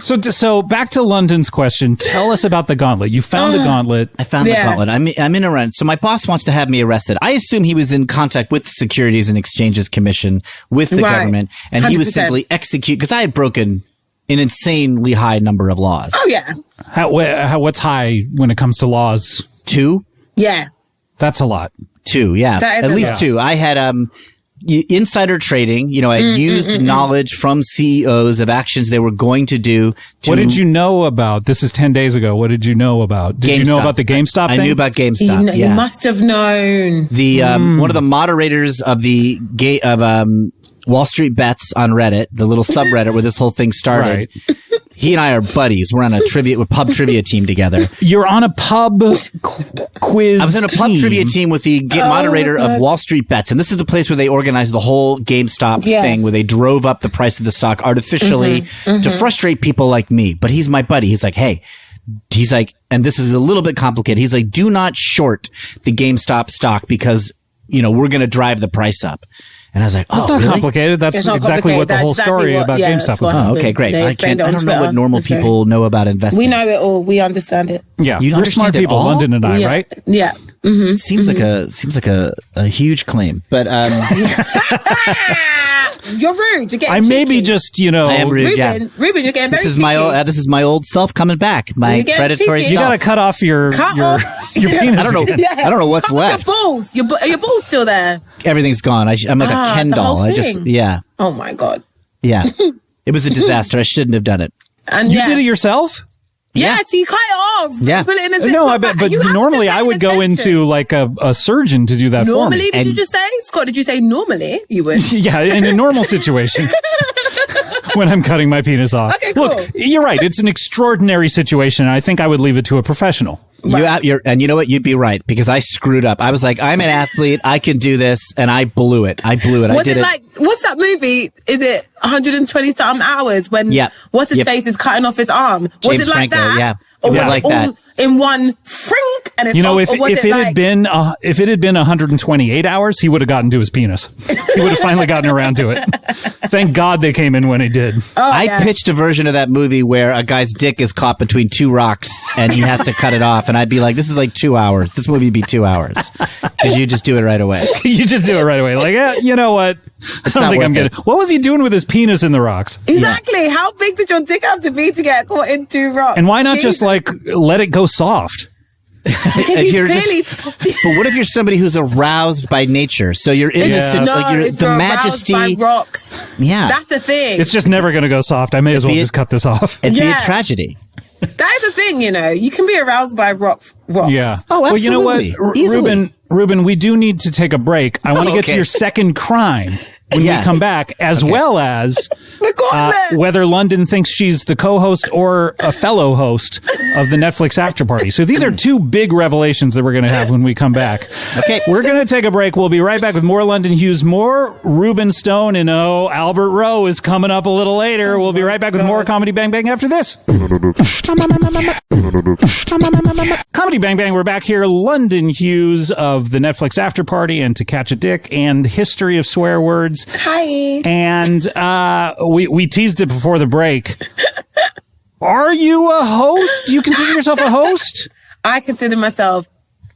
So back to London's question. Tell us about the gauntlet. You found the gauntlet. I found Yeah. the gauntlet. I'm in a run. So my boss wants to have me arrested. I assume he was in contact with the Securities and Exchanges Commission, with the Right. government, and he was 100%. simply execute, because I had broken an insanely high number of laws. Oh, yeah. What's high when it comes to laws? Two, Yeah. That's a lot. yeah, That is at a least lot. 2. I had insider trading. I used knowledge from CEOs of actions they were going to do. What did you know about? This is 10 days ago. What did you know about? Did you know GameStop. about the GameStop I thing? knew about GameStop. You must have known. The one of the moderators of the Wall Street Bets on Reddit, the little subreddit where this whole thing started. Right. He and I are buddies. We're on a pub trivia team together. You're on a pub quiz. I was in a pub team. trivia team with the moderator of Wall Street Bets, and this is the place where they organized the whole GameStop Yes. thing, where they drove up the price of the stock artificially to frustrate people like me. But he's my buddy. He's like, hey. He's like, and this is a little bit complicated. He's like, do not short the GameStop stock because, we're going to drive the price up. And I was like, oh, It's not really? complicated. That's It's not exactly what the complicated. whole That's story exactly what- about yeah, GameStop that's was. what Oh, okay, happened. great. They I explained it on don't know what Twitter. normal It's very- people know about investing. We know it all. We understand it. Yeah, You we're smart understand it people, all? London and I, yeah. right? Yeah. Seems like a huge claim, but You're rude. You're getting I may be cheeky. just, I am rude. Ruben, Yeah. Ruben, you're getting very This is my cheeky. this is my old self coming back. My You're getting predatory cheeky. You self. got to cut off your Cut your off. your penis. I don't know. again. I don't know what's Cut left. Your balls. Are your balls still there? Everything's gone. I'm like a Ken the doll. whole I just thing. yeah. Oh my god. It was a disaster. I shouldn't have done it. And You yeah. did it yourself? Yeah, so you cut it off. Yeah. Put it in a No, Ziploc I bet. bag. But You have to normally, pay I would go attention. into like a surgeon to do that Normally, for me. did you And- just say, Scott? Did you say normally you would? Yeah, in a normal situation. When I'm cutting my penis off. Okay, cool. Look, you're right. It's an extraordinary situation, and I think I would leave it to a professional. And you know what? You'd be right because I screwed up. I was like, I'm an athlete. I can do this, and I blew it. I Was did it it. like, what's that movie? Is it 120 something hours when Yeah. what's his Yep. face is cutting off his arm? Was James it like Franco, that? yeah. Or It was was like it all that. in one frink and it's You know, off, if or was it had like, been 128 hours, he would have gotten to his penis. He would have finally gotten around to it. Thank God they came in when he did. I yeah. pitched a version of that movie where a guy's dick is caught between two rocks and he has to cut it off. And I'd be like, this is like 2 hours. This movie would be 2 hours. Did you just do it right away? You just do it right away. Like, you know what? It's I don't not think worth I'm it. getting. What was he doing with his penis in the rocks? Exactly. How big did your dick have to be to get caught in 2 rocks? And why not just like let it go soft? If you're Clearly. but what if you're somebody who's aroused by nature? So you're innocent, No, like if the you're majesty. aroused by rocks. Yeah. That's the thing. It's just never going to go soft. I may as well be a- just cut this off. It'd be a Yeah. tragedy. That is the thing, you know. You can be aroused by rocks. Yeah. Oh, Well, you know what, absolutely. Easily. Ruben, we do need to take a break. I want to get to Okay. your second crime when Yeah. we come back, as well as The gauntlet. whether London thinks she's the co-host or a fellow host of the Netflix Afterparty. So these are 2 big revelations that we're going to have when we come back. Okay. We're going to take a break. We'll be right back with more London Hughes, more Ruben Stone, and Albert Roe is coming up a little later. We'll be right back with more Comedy Bang Bang after this. Comedy Bang Bang, we're back here. London Hughes of the Netflix Afterparty and To Catch a Dick and History of Swear Words. Hi. And we teased it before the break. Are you a host? Do you consider yourself a host? I consider myself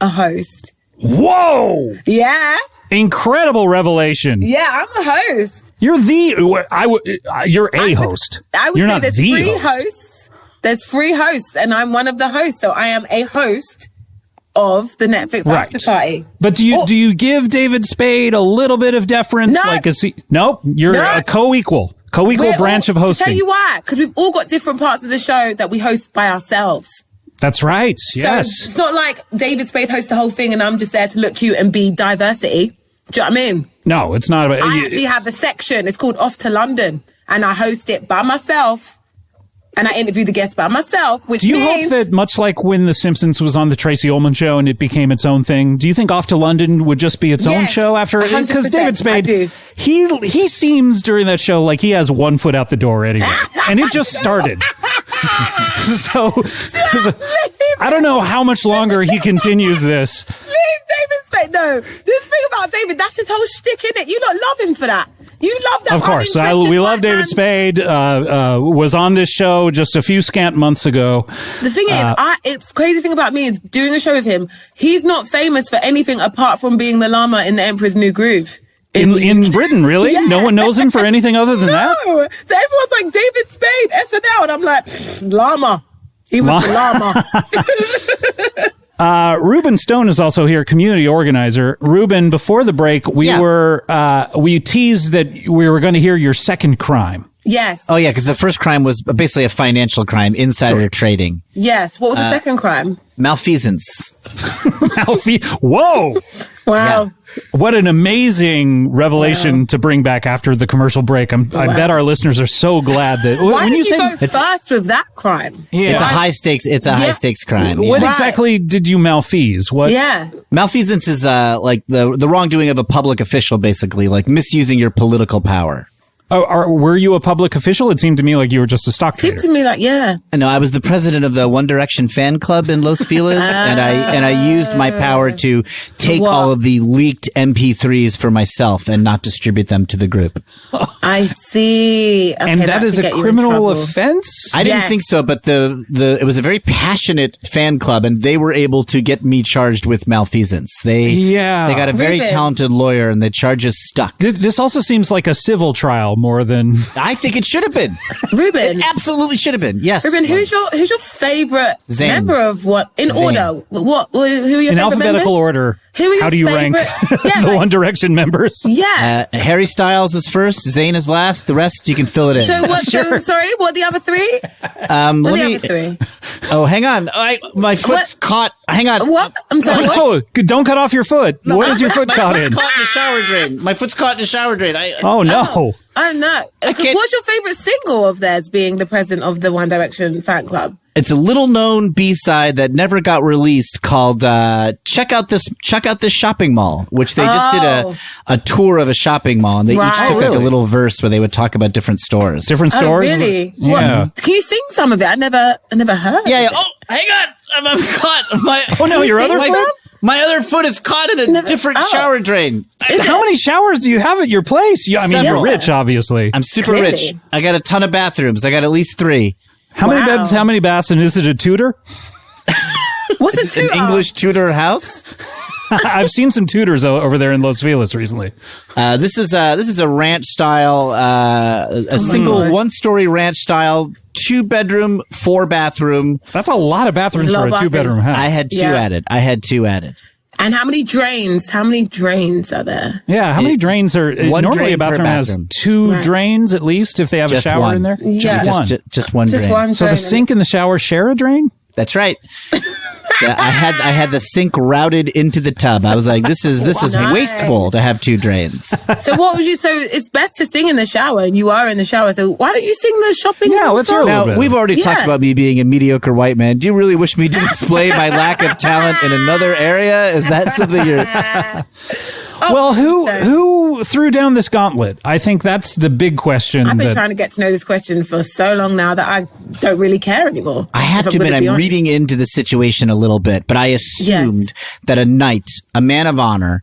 a host. Whoa! Yeah. Incredible revelation. Yeah, I'm a host. You're you're a host. I would You're say not there's the 3 host. hosts. There's 3 hosts, and I'm one of the hosts. So I am a host of the Netflix Right. Afterparty. But do you give David Spade a little bit of deference? No. Like, is he? Nope. You're No. a co-equal We're branch all- of hosting. To tell you why, because we've all got different parts of the show that we host by ourselves. That's right. Yes. So it's not like David Spade hosts the whole thing and I'm just there to look cute and be diversity. Do you know what I mean? No, it's not about. I actually have a section. It's called Off to London, and I host it by myself. And I interview the guests by myself, which Do you means hope that, much like when The Simpsons was on the Tracy Ullman show and it became its own thing, do you think Off to London would just be its own Yes, show after? 100%, Because David I Spade, do. he seems during that show like he has 1 foot out the door anyway, and it just started. so I don't know how much longer he continues this. leave David Spade. No, this thing about David, that's his whole shtick, innit? You don't love him for that. You love that. Of course, uninterested we love white David man. Spade. Was on this show just a few scant months ago. The thing is, it's crazy thing about me is doing a show with him. He's not famous for anything apart from being the llama in The Emperor's New Groove. In Britain, really? Yeah. No one knows him for anything other than that? No, so everyone's like David Spade, SNL, and I'm like llama. He was the llama. Ruben Stone is also here, community organizer. Ruben, before the break, we teased that we were going to hear your second crime. Yes. Oh, yeah, because the first crime was basically a financial crime, insider trading. Yes. What was the second crime? Malfeasance. Whoa! Wow. Yeah. What an amazing revelation to bring back after the commercial break. I bet our listeners are so glad that Why when did you you say go first with that crime? yeah. It's a high stakes. It's a high stakes crime. What yeah. Right. exactly did you malfease? What? Yeah. Malfeasance is like the wrongdoing of a public official, basically, like misusing your political power. Were you a public official? It seemed to me like you were just a stock trader. Seemed to me like, yeah. No, I was the president of the One Direction fan club in Los Feliz, and I used my power to take What? all of the leaked MP3s for myself and not distribute them to the group. I see. Okay, And that is could a get you in criminal trouble. offense? I didn't Yes. think so, but it was a very passionate fan club, and they were able to get me charged with malfeasance. They got a very Ruben. talented lawyer, and the charges stuck. This also seems like a civil trial more than... I think it should have been. Ruben. It absolutely should have been. Yes. Ruben, who's your favorite Zayn. member of what? In Zayn. order. What? Who are your In favorite alphabetical members? order, Who are your how do you rank favorite- Yeah, the like- One Direction members? Yeah. Harry Styles is first, Zayn is last. The rest you can fill it in. So what? So, sorry, what are the other 3? What are Let the me. other 3? Oh, hang on. My foot's caught. Hang on. What? I'm sorry. What? Oh, don't cut off your foot. What is your foot caught in? Caught in the shower drain. My foot's caught in the shower drain. Oh, no. I don't know. can't- What's your favorite single of theirs being the president of the One Direction fan club? It's a little known B-side that never got released called check out this shopping mall, which they just did a tour of a shopping mall, and they Right. each took like Really? a little verse where they would talk about different stores. Different stores? Oh, really? Yeah. What? Can you sing some of it? I never heard. Yeah. Oh, hang on. I'm caught. Oh, no, your other sing foot? My other foot is caught in a Never- different oh. shower drain. How many showers do you have at your place? I mean, you're Several. rich, obviously. I'm super Clearly. rich. I got a ton of bathrooms. I got at least 3. How many Wow. beds, how many baths, and is it a Tudor? What's a An tutor? English Tudor house. I've seen some Tudors over there in Los Feliz recently. This is a ranch style, a single one-story ranch style, 2-bedroom, 4-bathroom. That's a lot of bathrooms for a 2-bedroom house. I had two added. And how many drains? How many drains are there? Yeah, how many drains are... Normally a bathroom has 2 drains at least if they have a shower in there. Yeah. Just one drain. So the sink and the shower share a drain? That's right. I had the sink routed into the tub. I was like, this is wasteful to have 2 drains. So what would you? So it's best to sing in the shower, and you are in the shower. So why don't you sing the shopping? Yeah, let's hear a little bit. Now, we've already talked about me being a mediocre white man. Do you really wish me to display my lack of talent in another area? Is that something you're... Well, who threw down this gauntlet? I think that's the big question. I've been trying to get to know this question for so long now that I don't really care anymore. I have to admit, I'm reading into the situation a little bit, but I assumed that a knight, a man of honor,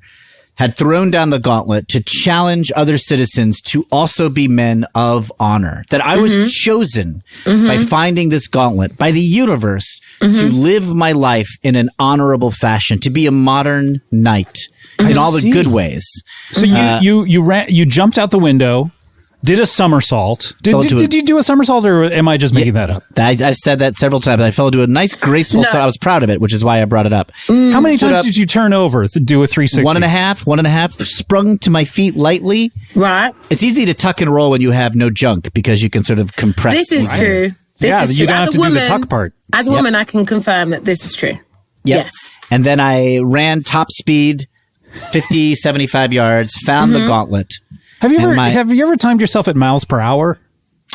had thrown down the gauntlet to challenge other citizens to also be men of honor. That I was chosen by finding this gauntlet, by the universe, to live my life in an honorable fashion, to be a modern knight. In all the good ways. So you jumped out the window, did a somersault. Did you do a somersault, or am I just making that up? I said that several times. I fell into a nice, graceful somersault. I was proud of it, which is why I brought it up. How many times did you turn over to do a 360? One and a half. Sprung to my feet lightly. Right. It's easy to tuck and roll when you have no junk because you can sort of compress. This is true. You don't have to do the tuck part. As a woman, I can confirm that this is true. Yep. Yes. And then I ran top speed, 50, 75 yards, found the gauntlet. Have you ever timed yourself at miles per hour?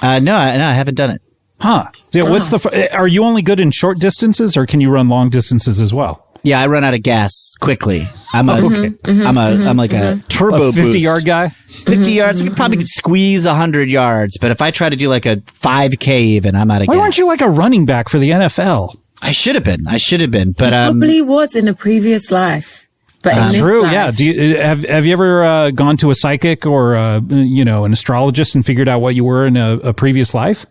No, I haven't done it. Huh. Yeah, are you only good in short distances, or can you run long distances as well? Yeah, I run out of gas quickly. I'm like a turbo 50-yard guy? 50 yards. I probably could squeeze 100 yards, but if I try to do like a 5K even, I'm out of gas. Why weren't you like a running back for the NFL? I should have been, but probably was in a previous life. But true, yeah. Have you ever gone to a psychic or an astrologist and figured out what you were in a previous life?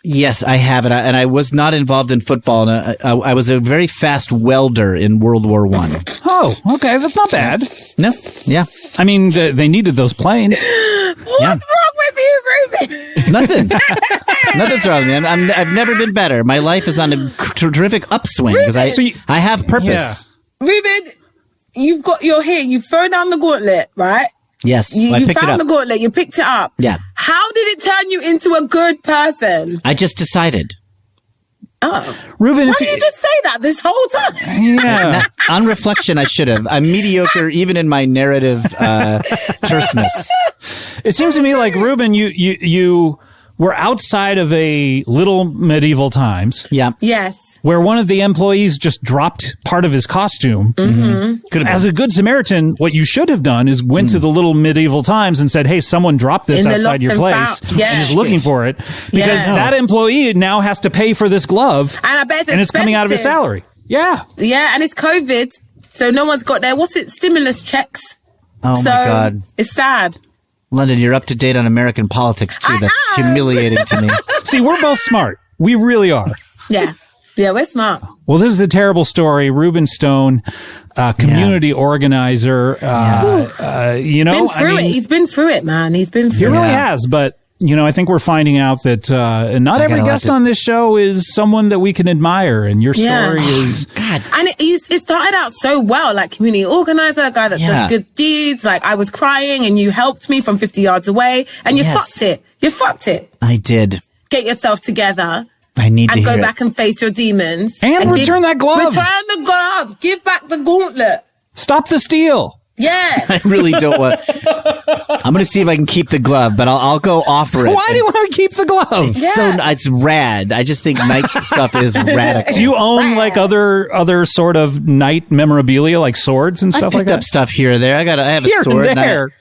Yes, I have, and I was not involved in football. And I was a very fast welder in World War I. Oh, okay, that's not bad. No, yeah. I mean, they needed those planes. What's wrong with you, Ruben? Nothing. Nothing's wrong with me. I've never been better. My life is on a terrific upswing because I have purpose. Yeah. Ruben, you're here. You've thrown down the gauntlet, right? Yes. You found the gauntlet. You picked it up. Yeah. How did it turn you into a good person? I just decided. Oh. Ruben, why did you just say that this whole time? Yeah. On reflection, I should have. I'm mediocre even in my narrative terseness. It seems to me like, Ruben, you were outside of a little medieval times. Yeah. Yes. Where one of the employees just dropped part of his costume. As a good Samaritan, what you should have done is went to the little medieval times and said, hey, someone dropped this outside your place and is looking for it. Because that employee now has to pay for this glove. And I bet it's coming out of his salary. Yeah. Yeah, and it's COVID, so no one's got their, stimulus checks. Oh, my God. It's sad. London, you're up to date on American politics, too. That's humiliating to me. See, we're both smart. We really are. Yeah. Yeah, we're smart. Well, this is a terrible story. Ruben Stone, community organizer, been through it. He's been through it, man. He's been through it. He really has, but, I think we're finding out that not every guest on this show is someone that we can admire, and your story is... God. And it started out so well, like community organizer, a guy that does good deeds. Like, I was crying, and you helped me from 50 yards away, and you fucked it. You fucked it. I did. Get yourself together. I need to go back and face your demons. And return that glove. Return the glove. Give back the gauntlet. Stop the steal. Yeah. I really don't want... I'm going to see if I can keep the glove, but I'll go offer it. Why do you want to keep the glove? It's rad. I just think Knight's stuff is radical. Do you own like other sort of Knight memorabilia, like swords and stuff like that? I've picked up stuff here or there. I have a sword. And there.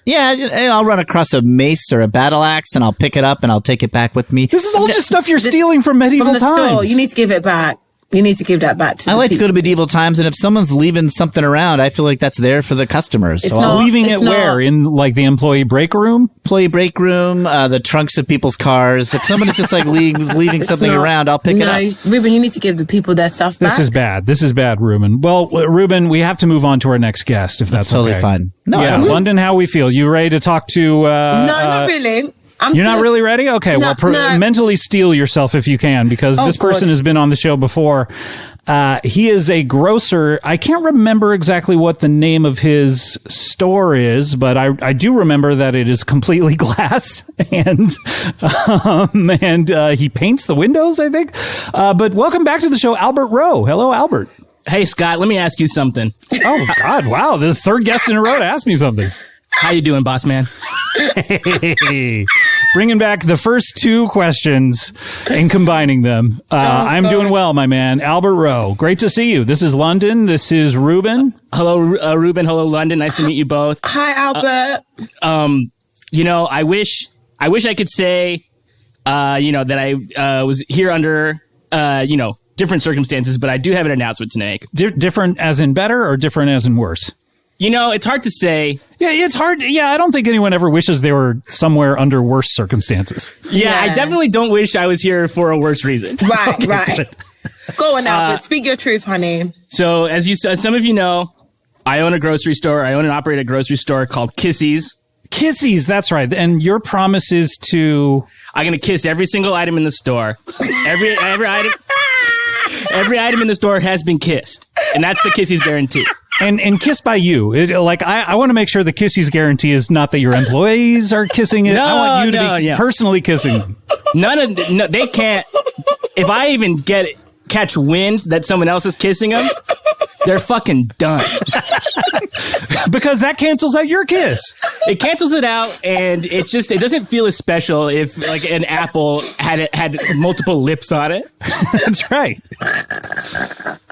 I'll run across a mace or a battle axe and I'll pick it up and I'll take it back with me. This is all just stuff you're stealing from medieval times. Store. You need to give it back. You need to give that back to I the like to people. go to medieval times, and if someone's leaving something around, I feel like that's there for the customers. It's So not- I'll Leaving it's it where? not- In like the employee break room? employee break room, the trunks of people's cars. If somebody's just like leaving something not- around, I'll pick it up. Ruben, you need to give the people their stuff back. This is bad. This is bad, Ruben. Well, Ruben, we have to move on to our next guest, if that's Totally okay. fine. No, Yeah, I don't- London, how we feel? You ready to talk to... No, not really. You're not really ready? Okay, No, well, no. mentally steel yourself if you can, because Oh, this person God. has been on the show before. He is a grocer. I can't remember exactly what the name of his store is, but I do remember that it is completely glass, and he paints the windows, I think. But welcome back to the show, Albert Roe. Hello, Albert. Hey, Scott, let me ask you something. Oh, God, wow. The third guest in a row to ask me something. How you doing, boss man? Hey, bringing back the first two questions and combining them. I'm doing well, my man. Albert Roe, great to see you. This is London. This is Ruben. Hello, Ruben. Hello, London. Nice to meet you both. Hi, Albert. I wish I could say, that I was here under, different circumstances, but I do have an announcement to make. Different as in better or different as in worse? It's hard to say. Yeah, it's hard. Yeah, I don't think anyone ever wishes they were somewhere under worse circumstances. Yeah, I Yeah. definitely don't wish I was here for a worse reason. Right. Go on, Albert. Speak your truth, honey. So, as some of you know, I own a grocery store. I own and operate a grocery store called Kissy's. Kissy's, that's right. And your promise is to... I'm gonna kiss every single item in the store. Every item in the store has been kissed, and that's the Kissy's guarantee. And kissed by you. I want to make sure the Kissy's guarantee is not that your employees are kissing it. I want you to be personally kissing them. They can't. If I even catch wind that someone else is kissing them, they're fucking done. Because that cancels out your kiss. It cancels it out, and it doesn't feel as special if like an apple had multiple lips on it. That's right.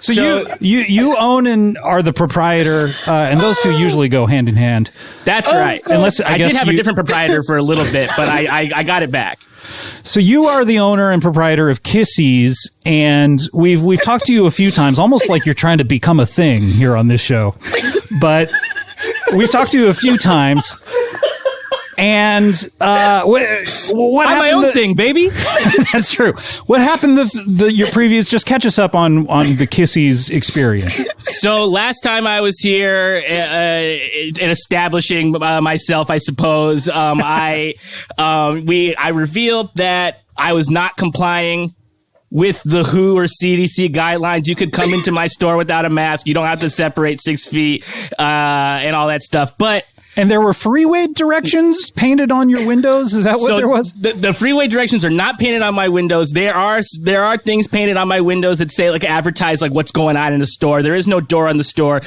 So you own and are the proprietor, and those two usually go hand in hand. That's right. Unless I did have a different proprietor for a little bit, but I got it back. So you are the owner and proprietor of Kissy's, and we've talked to you a few times, almost like you're trying to become a thing here on this show. But we've talked to you a few times, and what I'm my own thing, baby. That's true. What happened your previous? Just catch us up on the Kissy's experience. So last time I was here, in establishing myself, I suppose, I revealed that I was not complying with the WHO or CDC guidelines. You could come into my store without a mask. You don't have to separate 6 feet, and all that stuff. And there were freeway directions painted on your windows? Is that what there was? The freeway directions are not painted on my windows. There are things painted on my windows that say, like, advertise, like, what's going on in the store. There is no door on the store.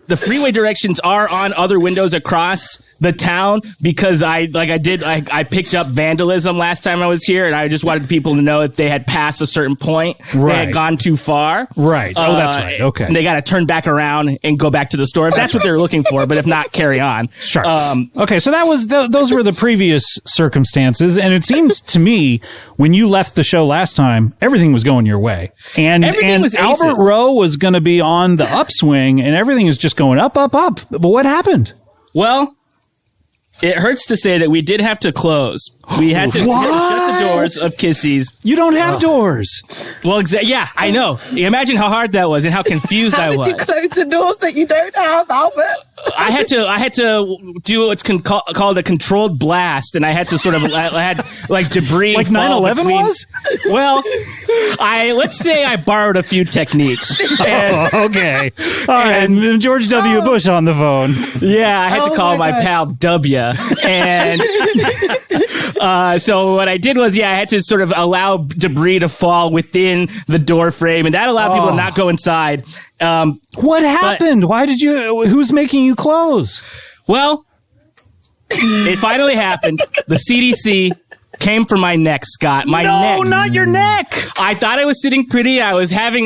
The freeway directions are on other windows across the town because I picked up vandalism last time I was here, and I just wanted people to know that they had passed a certain point. Right. They had gone too far. Right. Oh, that's right. Okay. And they got to turn back around and go back to the store if that's what they're looking for. But if not, carry on. Sure. Okay, so that was those were the previous circumstances, and it seems to me when you left the show last time, everything was going your way, and Everything was aces. Albert Roe was going to be on the upswing, and everything is just going up, up, up. But what happened? Well, it hurts to say that we did have to close. We had to shut the doors of Kissy's. You don't have doors. Well, yeah, I know. Imagine how hard that was and how confused How I did was. you close the doors that you don't have, Albert? I had to do what's called a controlled blast, and I had to sort of I had like debris Like fall 9/11 between- was? Well, let's say I borrowed a few techniques. And, Okay. All right. And George W. Bush on the phone. yeah, I had to Oh call my my God. pal W, and so what I did was, I had to sort of allow debris to fall within the door frame, and that allowed people to not go inside. What happened? Why did you? Who's making you close? Well, it finally happened. The CDC came for my neck, Scott. My neck. No, not your neck. I thought I was sitting pretty. I was feeling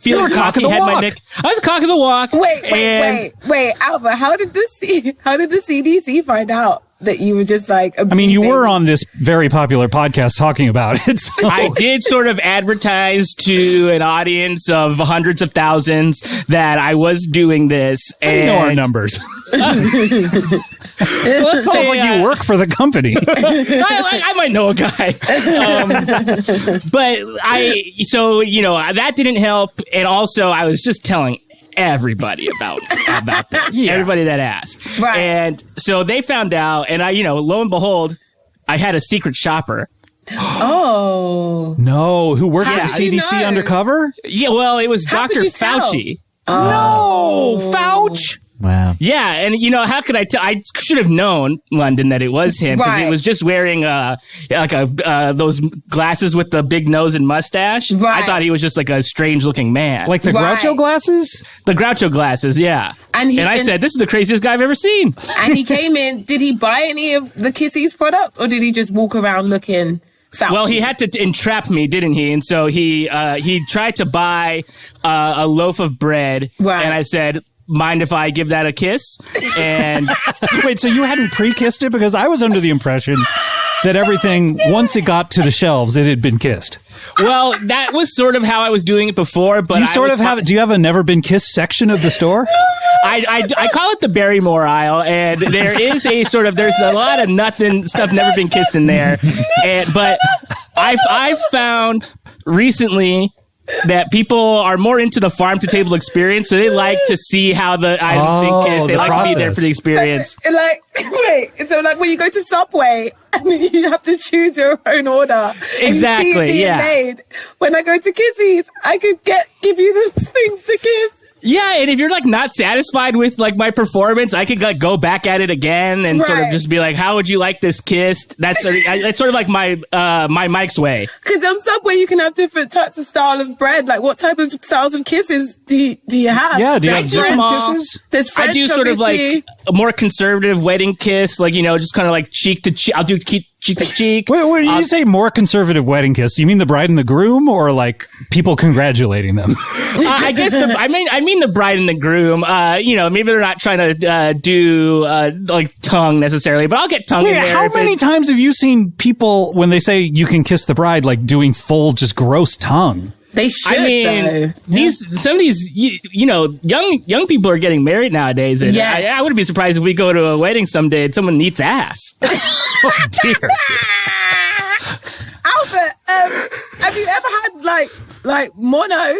You were cock of cocky. the Had my walk. neck. I was cock of the walk. Wait, Albert. How did the CDC find out? that you were just like abusing. I mean, you were on this very popular podcast talking about it. So. I did sort of advertise to an audience of hundreds of thousands that I was doing this. And you know our numbers. It's almost like you work for the company. I might know a guy. That didn't help. And also I was just telling everybody about this. Yeah. Everybody that asked. Right. And so they found out, and lo and behold, I had a secret shopper. Oh. No, who worked at the How do you CDC know? undercover? Yeah, well, it was How Dr. could you tell? Fauci. No, Fauci. Wow. Yeah, and how could I tell? I should have known, London, that it was him because Right. he was just wearing those glasses with the big nose and mustache. Right. I thought he was just like a strange looking man, Like the Right. Groucho glasses? the Groucho glasses. Yeah, And I said, "This is the craziest guy I've ever seen." And he came in. Did he buy any of the Kissy's product, or did he just walk around looking Fauci? Well, he had to entrap me, didn't he? And so he tried to buy a loaf of bread, Right. and I said, "Mind if I give that a kiss?" And Wait, so you hadn't pre-kissed it? Because I was under the impression that everything, once it got to the shelves, it had been kissed. well, that was sort of how I was doing it before. But Do you have a never been kissed section of the store? I call it the Barrymore aisle, and there is there's a lot of nothing stuff never been kissed in there, but I've found recently that people are more into the farm to table experience, so they like to see how the ice is being kissed. They the like to be there process. for the experience. So when you go to Subway and you have to choose your own order. Exactly, and you see it being yeah. made. When I go to Kissy's, I could give you the things to kiss. Yeah, and if you're not satisfied with my performance, I could go back at it again and sort of Right. just be like, "How would you like this kissed?" That's sort of like my Mike's way. Because on Subway, you can have different types of style of bread. Like, what type of styles of kisses do you have? Yeah, do you There's have different French- kisses? There's French, I do sort of obviously. a more conservative wedding kiss, just kind of cheek to cheek. I'll do cheek to cheek. Wait, when you say more conservative wedding kiss, do you mean the bride and the groom, or people congratulating them? I guess I mean the bride and the groom. Maybe they're not trying to do tongue necessarily, but I'll get tongue in there. How many times have you seen people when they say you can kiss the bride, doing full, just gross tongue? They should, I mean, though. some of these, young people are getting married nowadays, and Yes. I wouldn't be surprised if we go to a wedding someday and someone eats ass. Oh, dear. Albert, have you ever had mono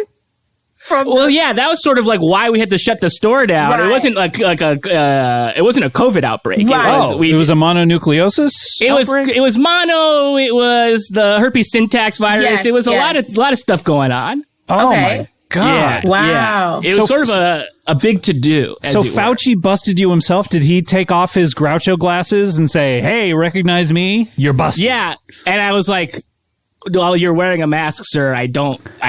from? Well, yeah, that was sort of why we had to shut the store down. Right. It wasn't it wasn't a COVID outbreak. Right. It was a mononucleosis outbreak? It was mono. It was the herpes syntax virus. Yes, it was yes. a lot of stuff going on. Oh, Okay. my God. Yeah, Wow. yeah. It was sort of a big to do. So Fauci busted you himself. Did he take off his Groucho glasses and say, "Hey, recognize me? You're busted"? Yeah, and I was like, "Well, you're wearing a mask, sir. I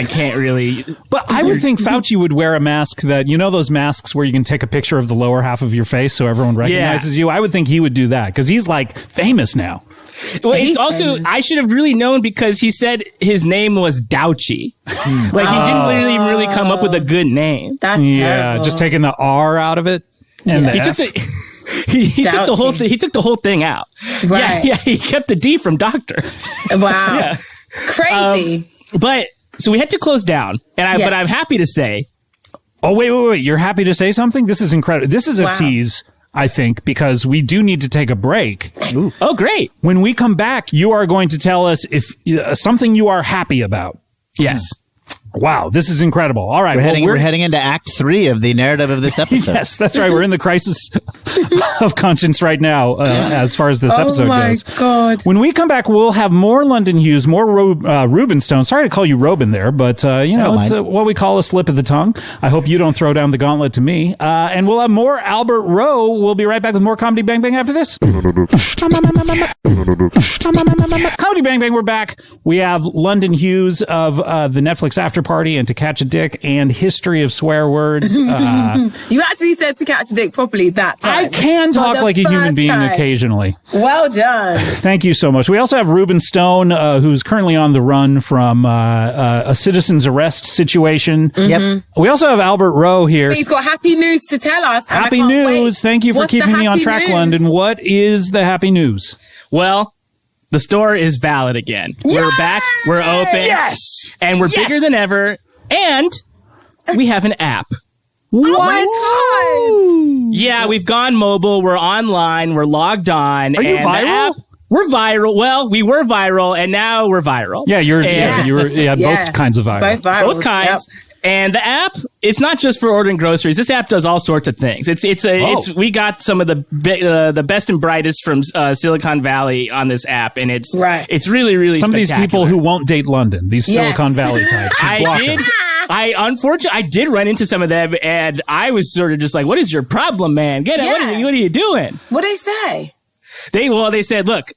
can't really." But I would think Fauci would wear a mask that, those masks where you can take a picture of the lower half of your face so everyone recognizes you. I would think he would do that because he's famous now. Well, He's it's also famous. I should have really known because he said his name was Douchy. He didn't really come up with a good name. That's terrible. Just taking the R out of it. And the He F. took the he took the whole thing. He took the whole thing out. Right. Yeah. He kept the D from doctor. Wow. Yeah. Crazy. But so we had to close down, and Yeah. but I'm happy to say. Oh, wait. You're happy to say something? This is incredible. This is a Wow. tease, I think, because we do need to take a break. Oh, great. When we come back, you are going to tell us if something you are happy about. Yes. Wow, this is incredible. All right. We're heading into Act 3 of the narrative of this episode. Yes, that's right. We're in the crisis of conscience right now, as far as this episode goes. Oh, my God. When we come back, we'll have more London Hughes, more Ruben Stone. Sorry to call you Robin there, but, it's what we call a slip of the tongue. I hope you don't throw down the gauntlet to me. And we'll have more Albert Roe. We'll be right back with more Comedy Bang Bang after this. Comedy Bang Bang, we're back. We have London Hughes of the Netflix Afterparty Afterparty and To Catch a Dick and History of Swear Words. You actually said To Catch a Dick properly that time. I can talk like a human being occasionally. Well done. Thank you so much. We also have Ruben Stone, who's currently on the run from a citizen's arrest situation. Yep. We also have Albert Roe here. He's got happy news to tell us. Happy news. Wait. Thank you for What's the keeping me on happy track, news? London. What is the happy news? Well, the store is valid again. We're back. We're open. Yes! And we're bigger than ever. And we have an app. Oh Yeah, we've gone mobile. We're online. We're logged on. Are you and the viral? app- we're viral. Well, we were viral, and now we're viral. Yeah, you were Yeah. both kinds of viral. Both viral. Both kinds. And the app, it's not just for ordering groceries. This app does all sorts of things. We got some of the best and brightest from Silicon Valley on this app, and it's really, really Some of these people who won't date London, these Silicon Valley types. who block her. I did run into some of them, and I was sort of just like, "What is your problem, man? Get it? Yeah. What are you doing?" What did they say? They said, "Look,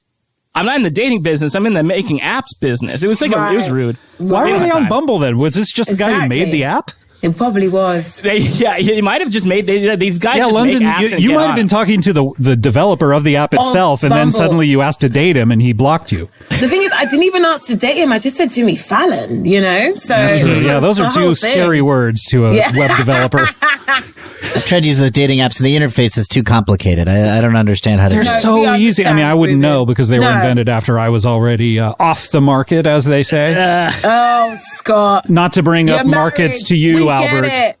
I'm not in the dating business. I'm in the making apps business." It was like it was rude. Why were they on Bumble then? Was this just the guy who made the app? It probably was. He might have just made these guys. Yeah, just London, make apps and you get might have on been it. talking to the developer of the app itself, and then Bumble. suddenly you asked to date him, and he blocked you. The thing is, I didn't even ask to date him. I just said Jimmy Fallon, you know? So Yeah, those are two scary words to a web developer. I've tried to use the dating apps, and the interface is too complicated. I don't understand how to They're do it. so we easy. I mean, I wouldn't understand, know because they were No. invented after I was already off the market, as they say. Oh, Scott. Not to bring You're up markets married. to you, We Albert. Get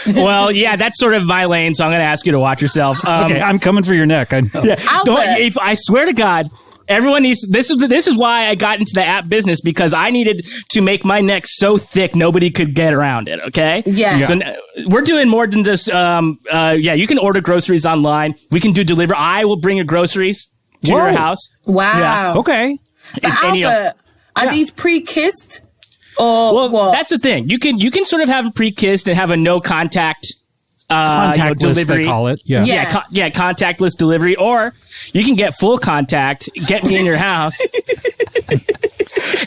it. Well, yeah, that's sort of my lane, so I'm going to ask you to watch yourself. Okay, I'm coming for your neck. I know. Albert. I swear to God, everyone needs. This is why I got into the app business, because I needed to make my neck so thick nobody could get around it. Okay. Yeah. So we're doing more than just. You can order groceries online. We can do delivery. I will bring your groceries to your house. Wow. Yeah. Okay. But And, you know, Albert, are these pre-kissed or well, what? that's the thing. You can sort of have them pre-kissed and have a no contact. Contactless, delivery. they call it. Yeah. Yeah. Contactless delivery, or you can get full contact, get me in your house,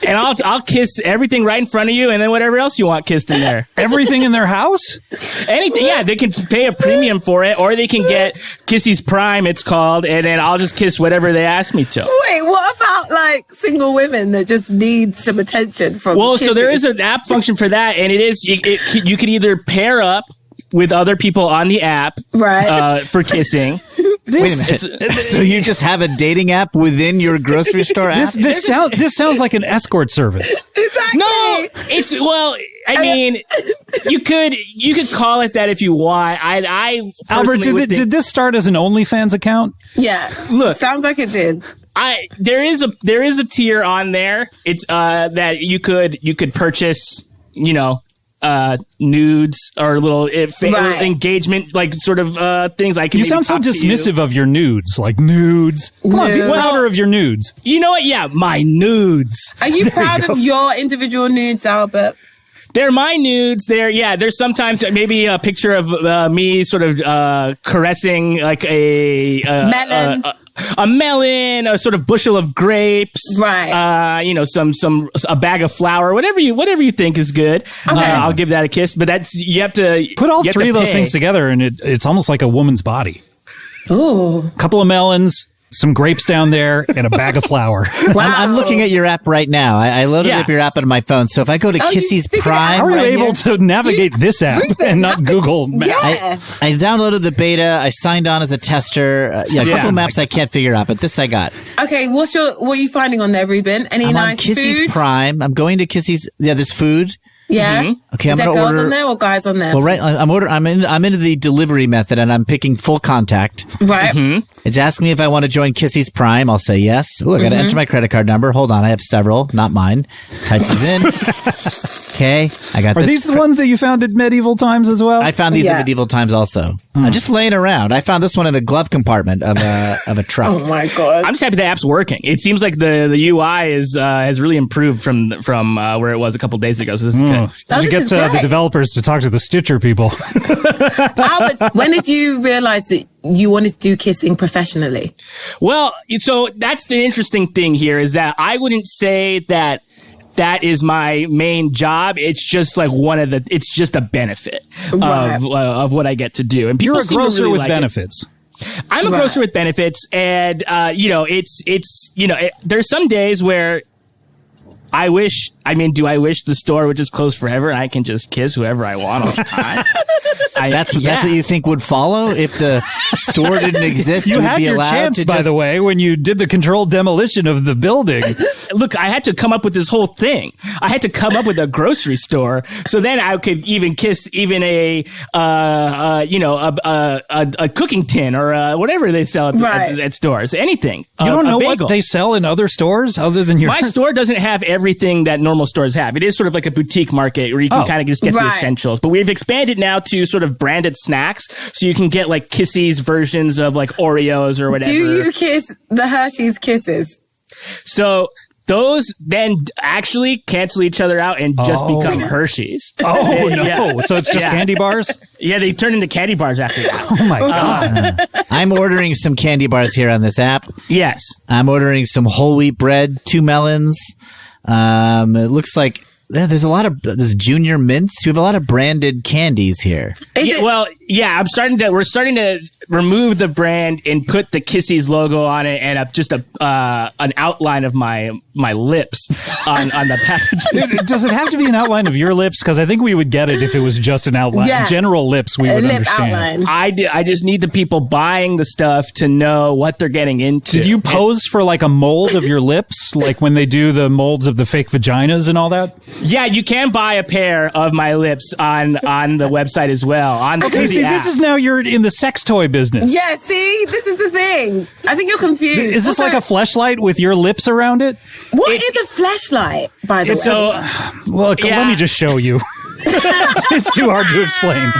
and I'll kiss everything right in front of you, and then whatever else you want kissed in there. Everything in their house? Anything, yeah, they can pay a premium for it, or they can get Kissy's Prime, it's called, and then I'll just kiss whatever they ask me to. Wait, what about like single women that just need some attention from Well, so there is kissing? an app function for that, and you could either pair up with other people on the app, Right. for kissing. Wait a minute. So you just have a dating app within your grocery store app? This sounds like an escort service. Exactly. No, I mean, you could call it that if you want. I Albert, personally would think- did this start as an OnlyFans account? Yeah. Look. Sounds like it did. there is a tier on there. It's that you could purchase, nudes or little Right. engagement, like sort of things. I can. You maybe sound so talk to dismissive you. of your nudes, like nudes. Come on, be Nudes. prouder of your nudes. You know what? Yeah, my nudes. Are you proud of your individual nudes, Albert? They're my nudes. There's sometimes maybe a picture of me sort of caressing like a Melon. a melon, a sort of bushel of grapes, Right. A bag of flour, whatever you think is good. Okay. I'll give that a kiss. But you have to Put all you have three to of those pay. things together, and it's almost like a woman's body. Ooh. A couple of melons, some grapes down there, and a bag of flour. Wow. I'm looking at your app right now. I loaded Yeah. up your app on my phone. So if I go to Oh, you Kissy's figured it out. Prime How are you right able here, to navigate this app Ruben, and not Google Maps? Yeah. I downloaded the beta. I signed on as a tester. Google Maps I can't figure out, but this I got. Okay, what are you finding on there, Ruben? Any I'm nice on Kissy's food? Prime. I'm going to Kissy's. Yeah, there's food. Yeah. Okay, Is I'm there gonna girls order. on there or guys on there? Well, right. I'm into the delivery method, and I'm picking full contact. Right. It's asking me if I want to join Kissy's Prime. I'll say yes. Oh, I got to enter my credit card number. Hold on, I have several, not mine. Type these in. Okay, I got Are this. these the ones that you found at medieval times as well? I found these Yeah. in medieval times also. Just laying around. I found this one in a glove compartment of a truck. Oh my god. I'm just happy the app's working. It seems like the UI has really improved from where it was a couple days ago. So this is good. Did you this get is the great. developers to talk to the Stitcher people? Albert, when did you realize that you wanted to do kissing professionally? Well, so that's the interesting thing here is that I wouldn't say that that is my main job. It's just like it's just a benefit of what I get to do. And people You're a grocer really with like benefits. I'm a grocer with benefits, and there's some days where do I wish the store would just close forever and I can just kiss whoever I want all the time? That's what you think would follow if the store didn't exist? You had be your allowed chance, to by the way, when you did the controlled demolition of the building. Look, I had to come up with this whole thing. I had to come up with a grocery store, so then I could even kiss even a cooking tin or whatever they sell at stores. Anything. You don't know what they sell in other stores other than yours? My store doesn't have everything that normal stores have. It is sort of like a boutique market where you can kind of just get the essentials. But we've expanded now to sort of branded snacks, so you can get like Kissy's versions of like Oreos or whatever. Do you kiss the Hershey's Kisses? So those then actually cancel each other out and just become Hershey's. Oh, no. Yeah. So it's just candy bars? Yeah, they turn into candy bars after that. Oh, my God. I'm ordering some candy bars here on this app. Yes. I'm ordering some whole wheat bread, 2 melons. It looks like there's Junior Mints. We have a lot of branded candies here. We're starting to remove the brand and put the Kissy's logo on it and just an outline of my lips on the package. Does it have to be an outline of your lips? Because I think we would get it if it was just an outline. Yeah. General lips, we would understand. Outline. I just need the people buying the stuff to know what they're getting into. Did you pose for like a mold of your lips, like when they do the molds of the fake vaginas and all that? Yeah, you can buy a pair of my lips on the website as well. Okay, see, this is now you're in the sex toy business. Yeah, see, this is the thing. I think you're confused. Is this like a fleshlight with your lips around it? What is a fleshlight, by the way? So, let me just show you. It's too hard to explain.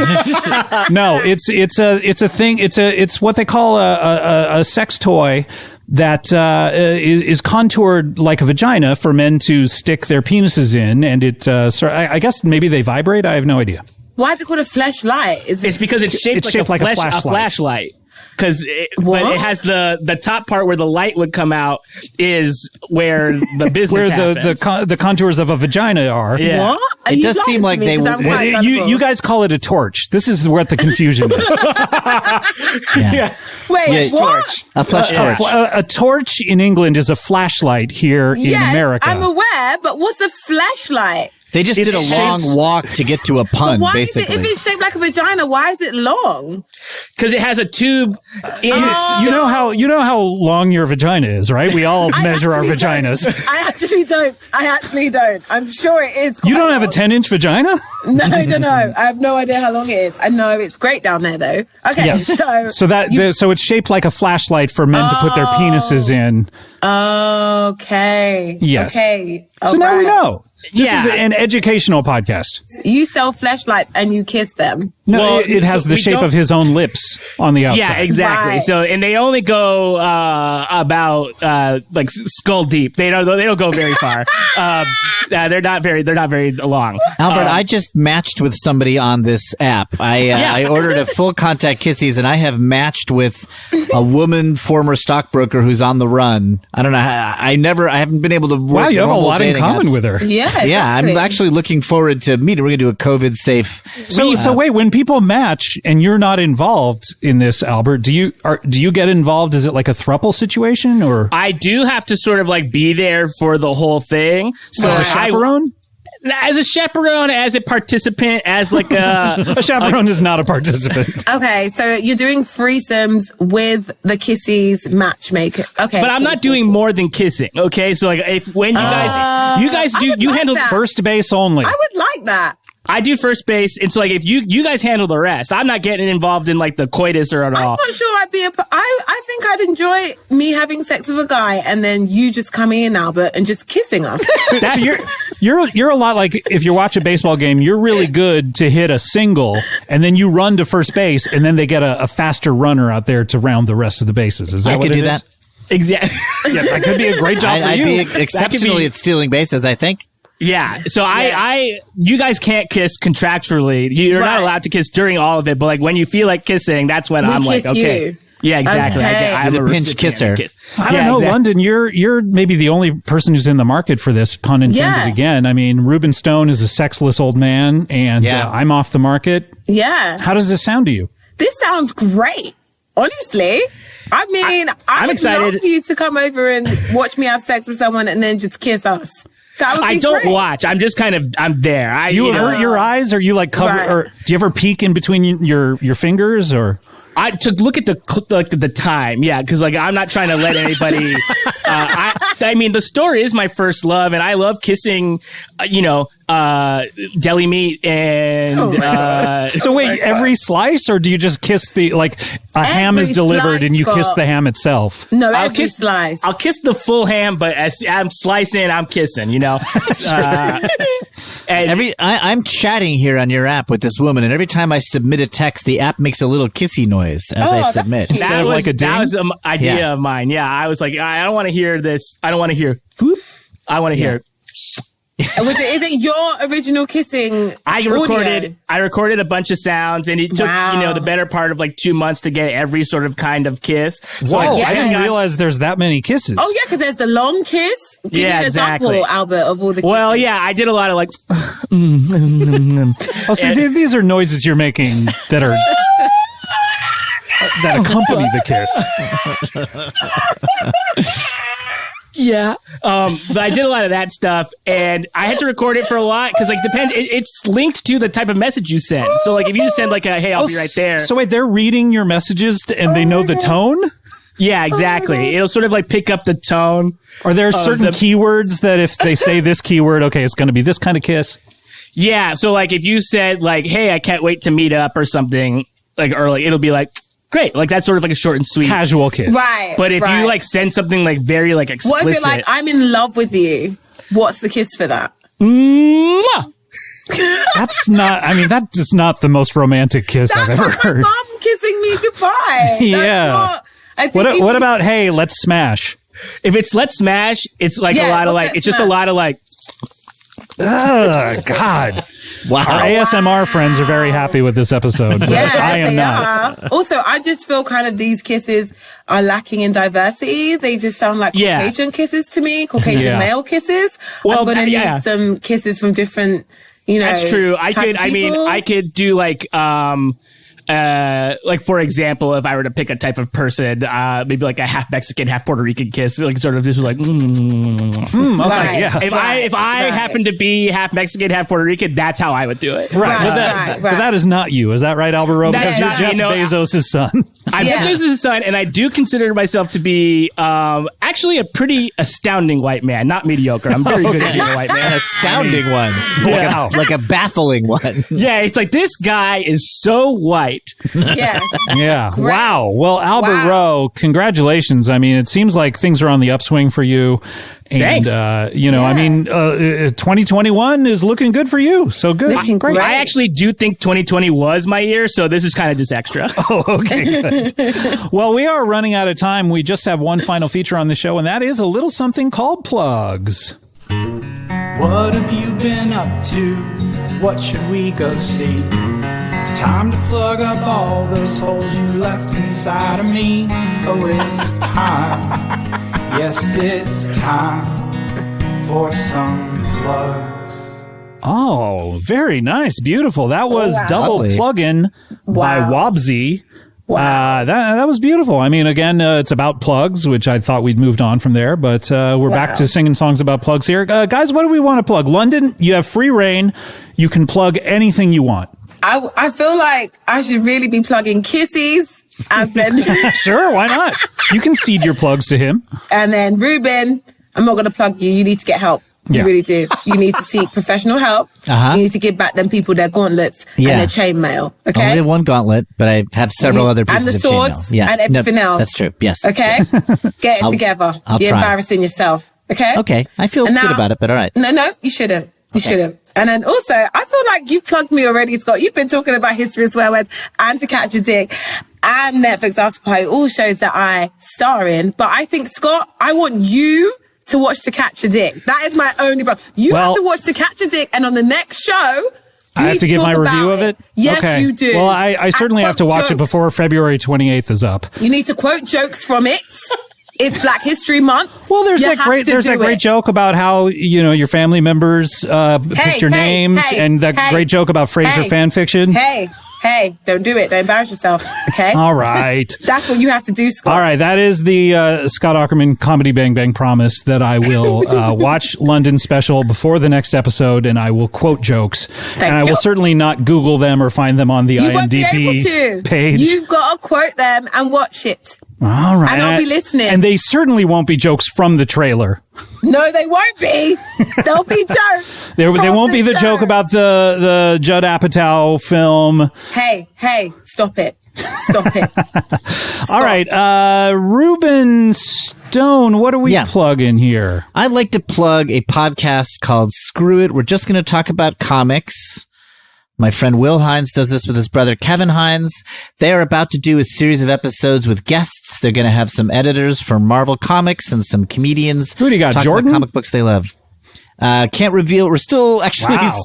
No, it's a thing. It's what they call a sex toy that is contoured like a vagina for men to stick their penises in, and I guess maybe they vibrate. I have no idea. Why is it called a fleshlight? It's because it's shaped like a flashlight. Because but it has the top part where the light would come out is where the business happens. the contours of a vagina are. Yeah. What? It does seem like they would. You guys call it a torch. This is what the confusion is. Yeah. Wait, what? Torch. A flesh torch. A torch in England is a flashlight here in America. I'm aware, but what's a flashlight? They just did a long walk to get to a pun, Why basically. if it's shaped like a vagina, why is it long? Because it has a tube in it. You know how long your vagina is, right? We all measure our vaginas. I actually don't. I'm sure it is. You don't have a 10-inch vagina? No, I don't know. I have no idea how long it is. I know it's great down there, though. Okay, Yes. so So it's shaped like a flashlight for men to put their penises in. Okay. Yes. Okay. So now we know. This is an educational podcast. You sell fleshlights and you kiss them. No, Well, it has the shape of his own lips on the outside. Yeah, exactly. Right. So, and they only go about like skull deep. They don't go very far. They're not very long. Albert, I just matched with somebody on this app. I ordered a full contact Kissy's, and I have matched with a woman, former stockbroker who's on the run. I don't know. I haven't been able to work. Wow, you have a lot in common apps with her. Yeah. Yeah, I'm actually looking forward to meeting. We're going to do a COVID safe. So wait, when people match and you're not involved in this, Albert, do you get involved? Is it like a throuple situation, or I do have to sort of like be there for the whole thing. So as a chaperone? As a chaperone, as a participant, as like a chaperone is not a participant. Okay, so you're doing threesomes with the Kissy's matchmaker. Okay, but I'm not doing more than kissing. Okay, so like when you guys do, you handle that. First base only. I would like that. I do first base, and so like if you guys handle the rest, I'm not getting involved in like the coitus or at all. I'm not sure I'd be I think I'd enjoy me having sex with a guy and then you just coming in, Albert, and just kissing us. So you're a lot like if you watch a baseball game, you're really good to hit a single, and then you run to first base, and then they get a faster runner out there to round the rest of the bases. Is that I what could it do is? that. Exactly. Yeah, that could be a great job for I'd you. be exceptionally at stealing bases, I think. Yeah. So you guys can't kiss contractually. You're not allowed to kiss during all of it, but like when you feel like kissing, that's when I'm like, okay. Yeah, exactly. Okay. I'm You're a the pinch recipient kisser. of kiss. I don't know, exactly. London, you're maybe the only person who's in the market for this, pun intended Yeah. again. I mean, Ruben Stone is a sexless old man, and I'm off the market. Yeah. How does this sound to you? This sounds great. Honestly. I mean, I I'm would excited. love for you to come over and watch me have sex with someone and then just kiss us. That would be I don't great. watch. I'm just kind of, I'm there. Do you avert your eyes? Are you like cover? Right. Or do you ever peek in between your fingers? Or I to look at the time, yeah, because like I'm not trying to let anybody. I mean, the story is my first love, and I love kissing, deli meat and. so wait, every slice, or do you just kiss the a ham is delivered and you kiss the ham itself? No, I'll every kiss slice. I'll kiss the full ham, but as I'm slicing, I'm kissing. And I'm chatting here on your app with this woman, and every time I submit a text, the app makes a little kissy noise as I that's submit. cute. Instead of like a ding? that was an idea Yeah. of mine. Yeah, I was like, I don't want to hear this. I don't want to hear. Whoop. I want to hear. Is it your original kissing? I recorded a bunch of sounds, and it took Wow. the better part of like 2 months to get every sort of kind of kiss. So Whoa, yeah. I didn't realize there's that many kisses. Oh yeah, because there's the long kiss. Give me an exactly. example, Albert, of all the. Well, kisses. yeah, I did a lot of like. Oh, so these are noises you're making that are that accompany the kiss. Yeah. But I did a lot of that stuff, and I had to record it for a lot because depends. It's linked to the type of message you send. So if you just send hey, I'll be right there. So wait, they're reading your messages and they know the tone? Yeah, exactly. It'll sort of pick up the tone. Are there certain keywords that if they say this keyword, okay, it's going to be this kind of kiss? Yeah. So if you said hey, I can't wait to meet up or something early, it'll be great. That's sort of a short and sweet Casual kiss. Right. But if you send something very explicit. What if it I'm in love with you? What's the kiss for that? Mwah! That's not, that is not the most romantic kiss I've ever That's my heard. mom kissing me goodbye. Yeah. What about, hey, let's smash? If it's let's smash, it's a lot of let's it's just a smash. lot of Ugh, God. Wow. Our ASMR friends are very happy with this episode. But Yeah, I am they not. are. Also, I just feel kind of these kisses are lacking in diversity. They just sound like Yeah. Caucasian kisses to me, Caucasian Yeah. male kisses. Well, I'm going to yeah. need some kisses from different, That's true. I type could. of people. I could do for example, if I were to pick a type of person, maybe a half Mexican, half Puerto Rican kiss, sort of just Okay, Right. yeah. If I Right. happen to be half Mexican, half Puerto Rican, that's how I would do it. Right. But Right. that is not you. Is that right, Albert Roe? That Because is you're not Jeff me, no. Bezos' son. I'm Yeah. Bezos' son, and I do consider myself to be actually a pretty astounding white man, not mediocre. I'm very good at being a white An man. astounding one. Wow. Like a baffling one. Yeah, it's this guy is so white. Yeah. Yeah. Wow. Well, Albert Wow. Roe, congratulations. It seems like things are on the upswing for you. And, Thanks. 2021 is looking good for you. So good. Looking great. I actually do think 2020 was my year, so this is kind of just extra. Oh, okay, good. Well, we are running out of time. We just have one final feature on the show, and that is a little something called plugs. What have you been up to? What should we go see? It's time to plug up all those holes you left inside of me. Oh, it's time. Yes, it's time for some plugs. Oh, very nice. Beautiful. That was wow. Double Lovely. Plugin by Wow. Wobsy. Wow. That was beautiful. Again, it's about plugs, which I thought we'd moved on from there, but we're back to singing songs about plugs here. Guys, what do we want to plug? London, you have free reign. You can plug anything you want. I feel like I should really be plugging Kissy's. And then, Sure, why not? You can cede your plugs to him. and then Ruben, I'm not going to plug you. You need to get help. Yeah. You really do. You need to seek professional help. Uh-huh. You need to give back them people their gauntlets Yeah. and their chainmail. Okay? Only one gauntlet, but I have several other And pieces the of chainmail. swords Yeah. and everything else. That's true. Yes. Okay? Yes. Get it I'll- together. I'll You're try. embarrassing yourself. Okay? Okay. I feel And good now- about it, but all right. No, you shouldn't. You shouldn't. And then also, I feel like you plugged me already, Scott. You've been talking about History of Swear Words and To Catch a Dick and Netflix Afterparty, all shows that I star in. But I think, Scott, I want you to watch To Catch a Dick. That is my only problem. You Well- have to watch To Catch a Dick, and on the next show, I have to give my review of it? Yes, you do. Well, I certainly have to watch it before February 28th is up. You need to quote jokes from it. It's Black History Month. Well, there's that great joke about how, your family members picked your names, and that great joke about Frasier fan fiction. Hey, don't do it. Don't embarrass yourself, okay? All right. That's what you have to do, Scott. All right, that is the Scott Aukerman Comedy Bang Bang promise that I will watch London special before the next episode, and I will quote jokes. I will certainly not Google them or find them on the IMDb page. You've got to quote them and watch it. All right. And I'll be listening. And they certainly won't be jokes from the trailer. No, they won't be. They'll be jokes. They won't be the joke about the Judd Apatow film. Hey, stop it. Stop it. All right. Ruben Stone, what do we plug in here? I'd like to plug a podcast called Screw It. We're just going to talk about comics. My friend Will Hines does this with his brother Kevin Hines. They are about to do a series of episodes with guests. They're going to have some editors from Marvel Comics and some comedians. Who do you got, Jordan? About comic books they love. Can't reveal. We're still actually. Wow.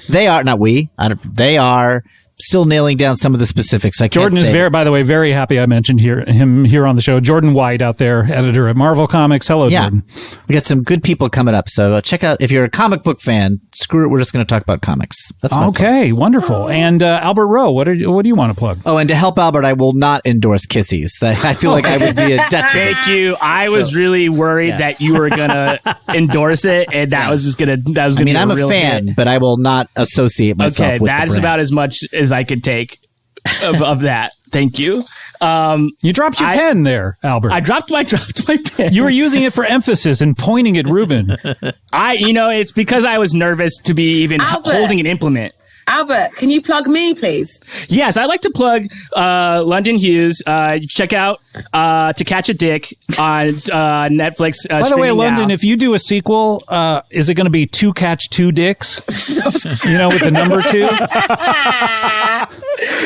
They are not we. They are still nailing down some of the specifics. Jordan is by the way, very happy I mentioned him here on the show. Jordan White out there, editor at Marvel Comics. Hello, Jordan. We got some good people coming up. So check out, if you're a comic book fan, Screw It. We're just going to talk about comics. That's okay. Wonderful. And Albert Roe, what do you want to plug? Oh, and to help Albert, I will not endorse Kissy's. I feel like I would be a detriment. Thank you. I was really worried that you were going to endorse it, and that was just going to, I'm a fan, but I will not associate myself with the brand. That's about as much as I could take of that. Thank you. You dropped your pen there, Albert. I dropped my pen. You were using it for emphasis and pointing at Ruben. It's because I was nervous to be even holding an implement. Albert, can you plug me, please? Yes, I'd like to plug London Hughes. Check out To Catch a Dick on Netflix. By the way, London, if you do a sequel, is it going to be To Catch Two Dicks? With the number 2?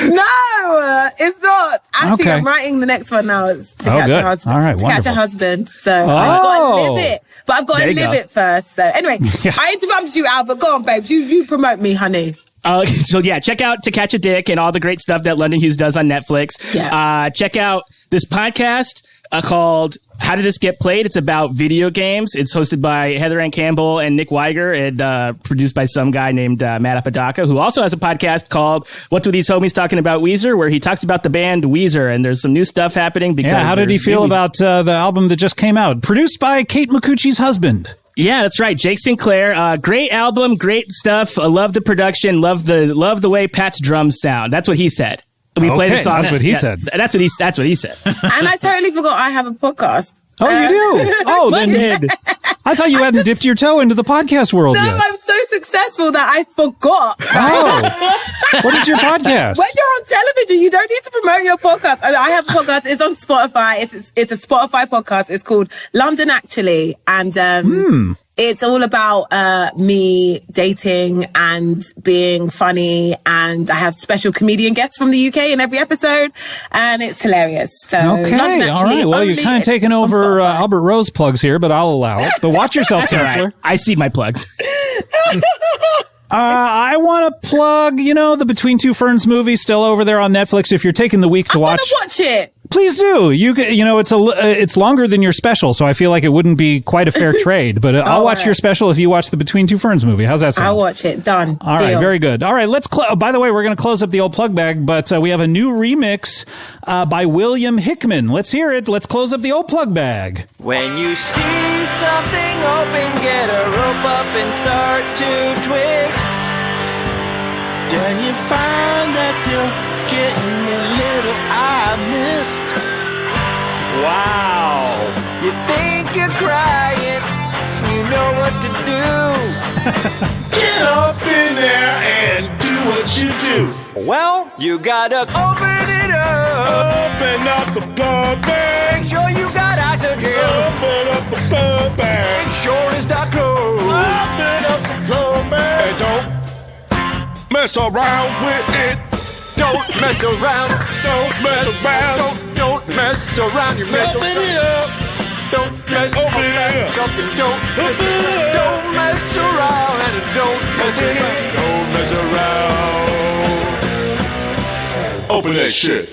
No, it's not. Actually, I'm writing the next one now. It's To Catch a Husband. All right, To Catch a Husband. So I've got to live it. But I've got to live it first. So anyway, I interrupted you, Albert. Go on, babe. You promote me, honey. Check out To Catch a Dick and all the great stuff that London Hughes does on Netflix. Yeah. Check out this podcast called How Did This Get Played? It's about video games. It's hosted by Heather Ann Campbell and Nick Weiger and produced by some guy named Matt Apodaca, who also has a podcast called What Do These Homies Talking About Weezer, where he talks about the band Weezer, and there's some new stuff happening. Because how did he feel about the album that just came out? Produced by Kate McCucci's husband. Yeah, that's right. Jake Sinclair. Great album, great stuff. I love the production. Love the way Pat's drums sound. That's what he said. We play the song. That's what he said. That's what he said. And I totally forgot I have a podcast. Oh, you do? Oh, then I thought you hadn't dipped your toe into the podcast world yet. No, I'm so successful that I forgot. Oh, what is your podcast? When you're on television, you don't need to promote your podcast. I have a podcast. It's on Spotify. It's a Spotify podcast. It's called London Actually, and it's all about me dating and being funny, and I have special comedian guests from the UK in every episode, and it's hilarious. So okay, all right. Well, you're kind of taking over Albert Roe's plugs here, but I'll allow it. But watch yourself, Chancellor. Right. I see my plugs. I want to plug, the Between Two Ferns movie still over there on Netflix. If you're taking the week to watch, I want to watch it. Please do. It's longer than your special, so I feel like it wouldn't be quite a fair trade. But I'll watch your special if you watch the Between Two Ferns movie. How's that sound? I'll watch it. Done. All right, very good. All right, let's. By the way, we're going to close up the old plug bag, but we have a new remix by William Hickman. Let's hear it. Let's close up the old plug bag. When you see something open, get a rope up and start to twist. Then you find that you're getting a little I missed. Wow. You think you're crying, you know what to do. Get up in there and do what you do. Well, you gotta open it up. Open up the plug bag. Make sure you got oxygen. Open up the plug bag. Make sure it's not closed. Open up the plug bag. And don't mess around with it. Don't mess around. Don't mess around. Don't mess around. You mess around. Don't mess around. Don't mess around. Don't mess around. And don't mess around. Don't mess around. for that shit.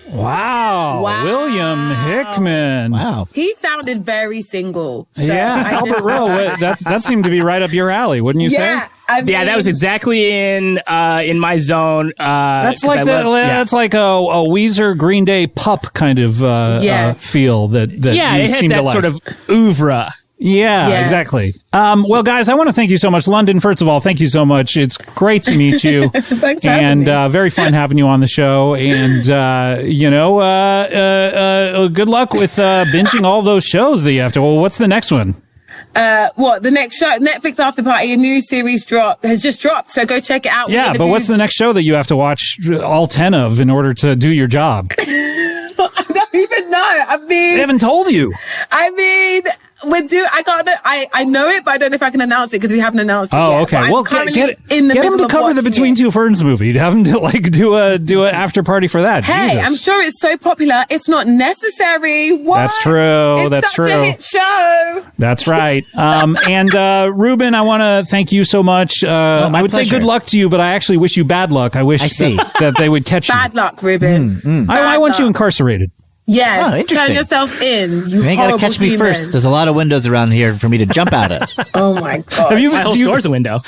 Wow. William Hickman. Wow. He sounded very single. So Yeah, Albert Roe. That seemed to be right up your alley, wouldn't you say? I mean, Yeah, that was exactly in my zone. That's like that's like a Weezer Green Day pup kind of feel that yeah, you it had seem to that like. sort of oeuvre. Yeah, Yes. exactly. Well, guys, I want to thank you so much. London, first of all, thank you so much. It's great to meet you. Thanks for having me. Very fun having you on the show. And, good luck with binging all those shows that you have to. Well, what's the next one? The next show? Netflix Afterparty, a new series has just dropped. So go check it out. Yeah, but what's the next show that you have to watch all 10 of in order to do your job? I don't even know. They haven't told you. I know it, but I don't know if I can announce it because we haven't announced it yet. Oh, okay. But I'm Well, currently get in the him middle to of cover the watching Between it. Two Ferns movie. Have him to do an after party for that. Hey, Jesus. I'm sure it's so popular. It's not necessary. What? That's true. It's That's such true. a hit show. That's right. And Ruben, I want to thank you so much. I would say pleasure. good luck to you, but I actually wish you bad luck. I wish that they would catch Bad you. luck, Ruben. I want you incarcerated. Yes. Oh, interesting. Turn yourself in. You You ain't gotta horrible catch me human. first. There's a lot of windows around here for me to jump out of. Oh my god. My whole store's a window.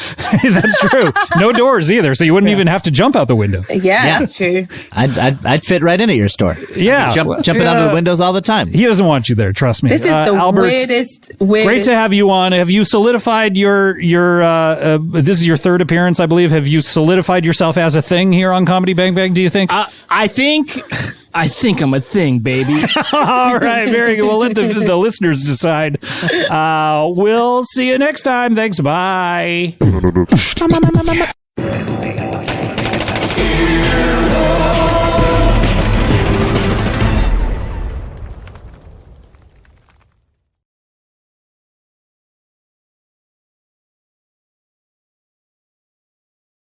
That's true. No doors either, so you wouldn't even have to jump out the window. Yeah, that's true. I'd fit right in at your store. Yeah. Jumping out of the windows all the time. He doesn't want you there, trust me. This is the Albert, weirdest. great to have you on. Have you solidified your this is your third appearance, I believe. Have you solidified yourself as a thing here on Comedy Bang Bang, do you think? I think I'm a thing, baby. All right, very good. We'll let the listeners decide. We'll see you next time. Thanks. Bye.